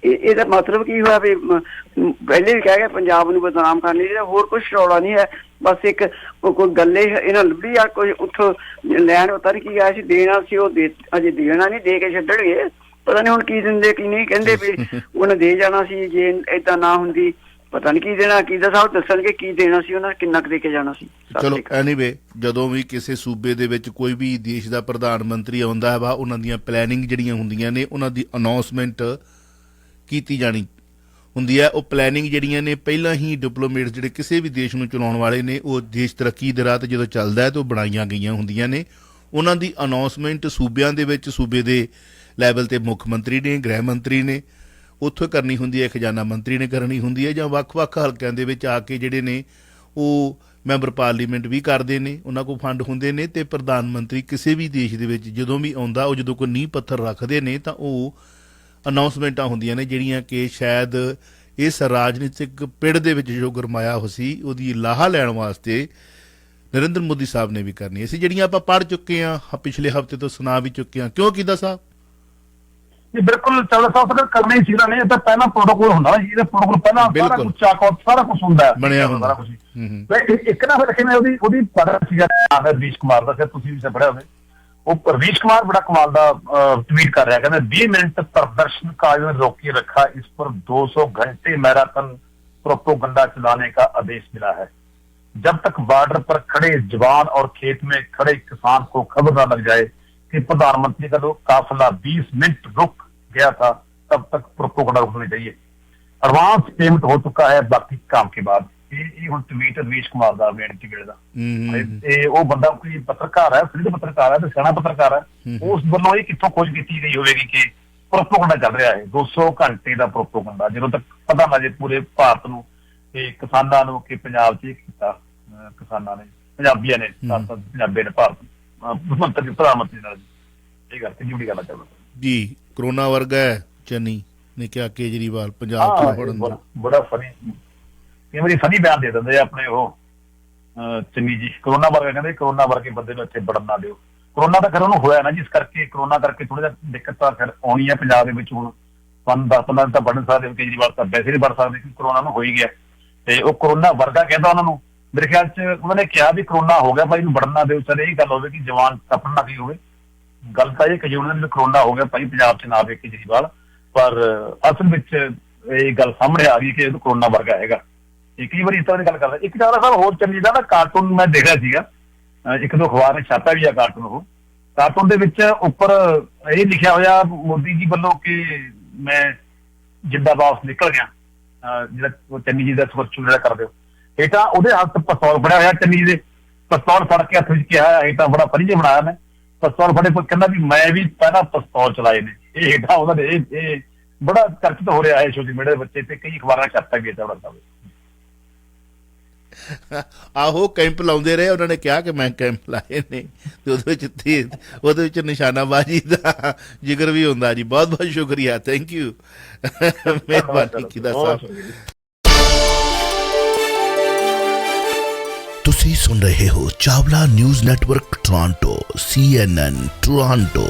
ਇਹਦਾ ਮਤਲਬ ਕੀ ਹੋਇਆ ਵੀ ਪਹਿਲੇ ਵੀ ਕਹਿ ਗਏ ਪੰਜਾਬ ਨੂੰ ਬਦਨਾਮ ਕਰਨ ਲਈ, ਹੋਰ ਕੁਛ ਰੌਲਾ ਨਹੀਂ ਹੈ। ਬਸ ਇੱਕ ਕੋਈ ਗੱਲੇ ਇਹਨਾਂ ਲੱਭੀ ਆ, ਕੋਈ ਉੱਥੋਂ ਲੈਣ ਉਤਰ ਕੀ ਆਇਆ ਸੀ, ਦੇਣਾ ਸੀ, ਉਹ ਅਜੇ ਦੇਣਾ ਨਹੀਂ, ਦੇ ਕੇ ਛੱਡਣਗੇ। ਪਤਾ ਨਹੀਂ ਹੁਣ ਕੀ ਦਿੰਦੇ ਕੀ ਨਹੀਂ। ਕਹਿੰਦੇ ਵੀ ਉਹਨੇ ਦੇ ਜਾਣਾ ਸੀ, ਜੇ ਏਦਾਂ ਨਾ ਹੁੰਦੀ ਪਤਾ ਨਹੀਂ ਕੀ ਦੇਣਾ। ਕੀਦਾ ਸਾਹਿਬ ਦੱਸਣਗੇ ਕੀ ਦੇਣਾ ਸੀ ਉਹਨਾਂ, ਕਿੰਨਾ ਕੁ ਦੇ ਕੇ ਜਾਣਾ ਸੀ। ਚਲੋ ਐਨੀਵੇ, ਜਦੋਂ ਵੀ ਕਿਸੇ ਸੂਬੇ ਦੇ ਵਿੱਚ ਕੋਈ ਵੀ ਦੇਸ਼ ਦਾ ਪ੍ਰਧਾਨ ਮੰਤਰੀ ਆਉਂਦਾ ਵਾ, ਉਹਨਾਂ ਦੀਆਂ ਪਲੈਨਿੰਗ ਜਿਹੜੀਆਂ ਹੁੰਦੀਆਂ ਨੇ, ਉਹਨਾਂ ਦੀ ਅਨਾਉਂਸਮੈਂਟ ਕੀਤੀ ਜਾਣੀ ਹੁੰਦੀ ਹੈ। ਉਹ ਪਲੈਨਿੰਗ ਜਿਹੜੀਆਂ ਨੇ ਪਹਿਲਾਂ ਹੀ ਡਿਪਲੋਮੇਟਸ ਜਿਹੜੇ ਕਿਸੇ ਵੀ ਦੇਸ਼ ਨੂੰ ਚਲਾਉਣ ਵਾਲੇ ਨੇ, ਉਹ ਦੇਸ਼ ਤਰੱਕੀ ਦੇ ਰਾਹ ਤੇ ਜਦੋਂ ਚੱਲਦਾ ਹੈ ਤਾਂ ਉਹ ਬਣਾਈਆਂ ਗਈਆਂ ਹੁੰਦੀਆਂ ਨੇ। ਉਹਨਾਂ ਦੀ ਅਨਾਉਂਸਮੈਂਟ ਸੂਬਿਆਂ ਦੇ ਵਿੱਚ ਸੂਬੇ ਦੇ ਲੈਵਲ ਤੇ ਮੁੱਖ ਮੰਤਰੀ ਨੇ, ਗ੍ਰਹਿ ਮੰਤਰੀ ਨੇ ਉੱਥੋਂ ਕਰਨੀ ਹੁੰਦੀ ਹੈ, ਖਜ਼ਾਨਾ ਮੰਤਰੀ ਨੇ ਕਰਨੀ ਹੁੰਦੀ ਹੈ, ਜਾਂ ਵੱਖ-ਵੱਖ ਹਲਕਿਆਂ ਦੇ ਵਿੱਚ ਆ ਕੇ ਜਿਹੜੇ ਨੇ ਉਹ ਮੈਂਬਰ ਪਾਰਲੀਮੈਂਟ ਵੀ ਕਰਦੇ ਨੇ, ਉਹਨਾਂ ਕੋਲ ਫੰਡ ਹੁੰਦੇ ਨੇ। ਤੇ ਪ੍ਰਧਾਨ ਮੰਤਰੀ ਕਿਸੇ ਵੀ ਦੇਸ਼ ਦੇ ਵਿੱਚ ਜਦੋਂ ਵੀ ਆਉਂਦਾ, ਉਹ ਜਦੋਂ ਕੋਈ ਨੀਂਹ ਪੱਥਰ ਰੱਖਦੇ ਨੇ ਤਾਂ ਉਹ ਅਨਾਉਂਸਮੈਂਟਾਂ ਹੁੰਦੀਆਂ ਨੇ ਜਿਹੜੀਆਂ ਕਿ ਸ਼ਾਇਦ ਇਸ ਰਾਜਨੀਤਿਕ ਪਿੜ ਦੇ ਵਿੱਚ ਜੋ ਗਰਮਾਇਆ ਹੋ ਸੀ ਉਹਦੀ ਲਾਹਾ ਲੈਣ ਵਾਸਤੇ ਨਰਿੰਦਰ ਮੋਦੀ ਸਾਹਿਬ ਨੇ ਵੀ ਕਰਨੀ ਸੀ, ਜਿਹੜੀਆਂ ਆਪਾਂ ਪੜ੍ਹ ਚੁੱਕੇ ਹਾਂ, ਪਿਛਲੇ ਹਫ਼ਤੇ ਤੋਂ ਸੁਣਾ ਵੀ ਚੁੱਕੇ ਹਾਂ। ਕਿਉਂ ਕਿੱਦਾਂ ਸਾਹਿਬ? ਇਹ ਬਿਲਕੁਲ ਚਾਵਲਾ ਸਾਹਿਬ ਅਗਰ ਕਰਨਾ ਹੀ ਸੀਗਾ ਨਹੀਂ, ਇਹ ਤਾਂ ਪਹਿਲਾਂ ਪ੍ਰੋਟੋਕੋਲ ਹੁੰਦਾ ਨਾ, ਇਹਦਾ ਪ੍ਰੋਟੋਕੋਲ ਪਹਿਲਾਂ ਸਾਰਾ ਕੁਝ ਹੁੰਦਾ ਬਣਿਆ ਹੁੰਦਾ। ਇੱਕ ਨਾ ਫਿਰ ਉਹਦੀ ਪੜ੍ਹਿਆ ਸੀਗਾ ਰਵੀਸ਼ ਕੁਮਾਰ ਦਾ, ਤੁਸੀਂ ਵੀ ਪੜ੍ਹਿਆ ਹੋਵੇ। ਉਹ ਰਵੀਸ਼ ਕੁਮਾਰ ਬੜਾ ਕਮਾਲ ਦਾ ट्वीट कर रहा है, कहते 20 मिनट प्रदर्शनकारियों ने रोके रखा, इस पर 200 घंटे मैराथन प्रोपोगंडा चलाने का आदेश मिला है। जब तक बॉर्डर पर खड़े जवान और खेत में खड़े किसान को खबर न लग जाए कि प्रधानमंत्री का काफिला 20 मिनट रुक गया था, तब तक प्रोपोगंडा रुकनी चाहिए। एडवांस पेमेंट हो चुका है बाकी काम के बाद। ਇਹ ਹੁਣ ਟਵੀਟ ਰਵੀਸ਼ ਕੁਮਾਰ ਦਾ ਬੇਨਤੀ ਵੇਲੇ ਦਾ। ਇਹ ਉਹ ਬੰਦਾ ਕੋਈ ਪੱਤਰਕਾਰ ਹੈ, ਸਿੱਧ ਪੱਤਰਕਾਰ ਹੈ ਤੇ ਸਿਆਣਾ ਪੱਤਰਕਾਰ ਹੈ, ਉਸ ਵੱਲੋਂ ਇਹ ਕਿੱਥੋਂ ਖੋਜ ਕੀਤੀ ਗਈ ਹੋਵੇਗੀ ਕਿ ਪ੍ਰੋਪੋਗੰਡਾ ਚੱਲ ਰਿਹਾ ਹੈ 200 ਘੰਟੇ ਦਾ ਪ੍ਰੋਪੋਗੰਡਾ, ਜਦੋਂ ਤੱਕ ਪਤਾ ਨਾ ਜੇ ਪੂਰੇ ਭਾਰਤ ਨੂੰ ਕਿ ਕਿਸਾਨਾਂ ਨੂੰ ਕਿ ਪੰਜਾਬ 'ਚ ਇਹ ਕੀਤਾ ਕਿਸਾਨਾਂ ਨੇ, ਪੰਜਾਬੀਆਂ ਨੇ, ਪੰਜਾਬੀ ਨੇ ਭਾਰਤ ਮੰਤਰੀ ਪ੍ਰਧਾਨ ਮੰਤਰੀ ਨਾਲ ਇਹ ਗੱਲ ਤੇ ਜੁੜੀ ਗੱਲ ਚੱਲ ਜੀ। ਕਰੋਨਾ ਵਰਗਾ ਹੈ ਚੰਨੀ ਨੇ ਕਿਹਾ ਕੇਜਰੀਵਾਲ ਪੰਜਾਬ 'ਚ ਫੜਨ ਦਾ। ਬੜਾ ਫਨੀ, ਕਈ ਵਾਰੀ ਫਨੀ ਬਿਆਨ ਦੇ ਦਿੰਦੇ ਆਪਣੇ ਉਹ ਚੰਨੀ ਜੀ। ਕਰੋਨਾ ਵਰਗਾ ਕਹਿੰਦੇ ਕਰੋਨਾ ਵਰਗੇ ਬੰਦੇ ਨੂੰ ਇੱਥੇ ਵੜਨ ਨਾ ਦਿਓ। ਕਰੋਨਾ ਤਾਂ ਫਿਰ ਉਹਨੂੰ ਹੋਇਆ ਨਾ, ਜਿਸ ਕਰਕੇ ਕਰੋਨਾ ਕਰਕੇ ਥੋੜਾ ਜਿਹਾ ਦਿੱਕਤ ਤਾਂ ਫਿਰ ਆਉਣੀ ਹੈ ਪੰਜਾਬ ਦੇ ਵਿੱਚ। ਹੁਣ 10-15 ਦਿਨ ਤਾਂ ਵੜਨ ਸਕਦੇ ਹੋ, ਕੇਜਰੀਵਾਲ ਤਾਂ ਵੈਸੇ ਨਹੀਂ ਵੜ ਸਕਦੇ ਕਿ ਕਰੋਨਾ ਨੂੰ ਹੋ ਹੀ ਗਿਆ, ਤੇ ਉਹ ਕਰੋਨਾ ਵਰਗਾ ਕਹਿੰਦਾ ਉਹਨਾਂ ਨੂੰ। ਮੇਰੇ ਖਿਆਲ 'ਚ ਉਹਨਾਂ ਨੇ ਕਿਹਾ ਵੀ ਕਰੋਨਾ ਹੋ ਗਿਆ ਭਾਈ ਇਹਨੂੰ ਵੜਨ ਨਾ ਦਿਓ। ਸਰ ਇਹ ਗੱਲ ਹੋਵੇ ਕਿ ਜਵਾਨ ਤਪਣ ਨਾ ਗਈ ਹੋਵੇ, ਗੱਲ ਤਾਂ ਇਹ ਕਹੀ ਉਹਨਾਂ ਨੇ ਕਰੋਨਾ ਹੋ ਗਿਆ ਭਾਈ ਪੰਜਾਬ 'ਚ ਨਾ ਆਵੇ ਕੇਜਰੀਵਾਲ, ਪਰ ਅਸਲ ਵਿੱਚ ਇਹ ਗੱਲ ਸਾਹਮਣੇ ਆ ਗਈ ਕਿ ਇਹ ਕਰੋਨਾ ਵਰਗਾ ਹੈਗਾ। ਇਹ ਕਈ ਵਾਰੀ ਇਸ ਤਰ੍ਹਾਂ ਦੀ ਗੱਲ ਕਰਦਾ। ਇੱਕ ਗੱਲ ਸਰ ਹੋਰ ਚੰਨੀ ਦਾ ਨਾ ਕਾਰਟੂਨ ਮੈਂ ਦੇਖਿਆ ਸੀਗਾ, ਇੱਕ ਦੋ ਅਖਬਾਰ ਨੇ ਛਾਪਿਆ ਵੀ ਆ ਕਾਰਟੂਨ। ਉਹ ਕਾਰਟੂਨ ਦੇ ਵਿੱਚ ਉੱਪਰ ਇਹ ਲਿਖਿਆ ਹੋਇਆ ਮੋਦੀ ਜੀ ਵੱਲੋਂ ਕਿ ਮੈਂ ਜਿੱਦਾਂ ਵਾਪਸ ਨਿਕਲ ਗਿਆ, ਜਿਹੜਾ ਉਹ ਚੰਨੀ ਜੀ ਦਾ ਸਵਰਚੂ ਜਿਹੜਾ ਕਰਦੇ ਹੋ ਹੇਠਾਂ ਉਹਦੇ ਹੱਥ ਪਿਸਤੌਲ ਫੜਿਆ ਹੋਇਆ। ਚੰਨੀ ਜੀ ਦੇ ਪਿਸਤੌਲ ਫੜ ਕੇ ਹੱਥ ਵਿੱਚ ਕਿਹਾ ਹੇਠਾਂ ਬੜਾ ਫਰੀ ਜਿਹਾ ਬਣਾਇਆ ਮੈਂ ਪਿਸਤੌਲ ਫੜੇ, ਕਹਿੰਦਾ ਵੀ ਮੈਂ ਵੀ ਪਹਿਲਾਂ ਪਿਸਤੌਲ ਚਲਾਏ ਨੇ। ਇਹ ਹੇਠਾਂ ਉਹਨਾਂ ਦੇ ਇਹ ਬੜਾ ਚਰਚਿਤ ਹੋ ਰਿਹਾ ਹੈ ਸੋਸ਼ਲ ਮੀਡੀਆ ਦੇ ਬੱਚੇ ਤੇ ਕਈ ਅਖਬਾਰਾਂ ਛਾਪਿਆ ਗਿਆ ਚਾਵੜਾ। ਆਹੋ ਕੈਂਪ ਲਾਉਂਦੇ ਰਹੇ, ਉਹਨਾਂ ਨੇ ਕਿਹਾ ਕਿ ਮੈਂ ਕੈਂਪ ਲਾਏ ਨੇ, ਤੇ ਉਹਦੇ ਵਿੱਚ ਨਿਸ਼ਾਨਾਬਾਜ਼ੀ ਦਾ ਜ਼ਿਕਰ ਵੀ ਹੁੰਦਾ ਜੀ। ਬਹੁਤ ਬਹੁਤ ਸ਼ੁਕਰੀਆ, ਥੈਂਕ ਯੂ, ਮਿਹਰਬਾਨੀ ਕੀਤਾ ਸਾਹਿਬ। ਤੁਸੀਂ ਸੁਣ ਰਹੇ ਹੋ Chawla news network Toronto CNN Toronto.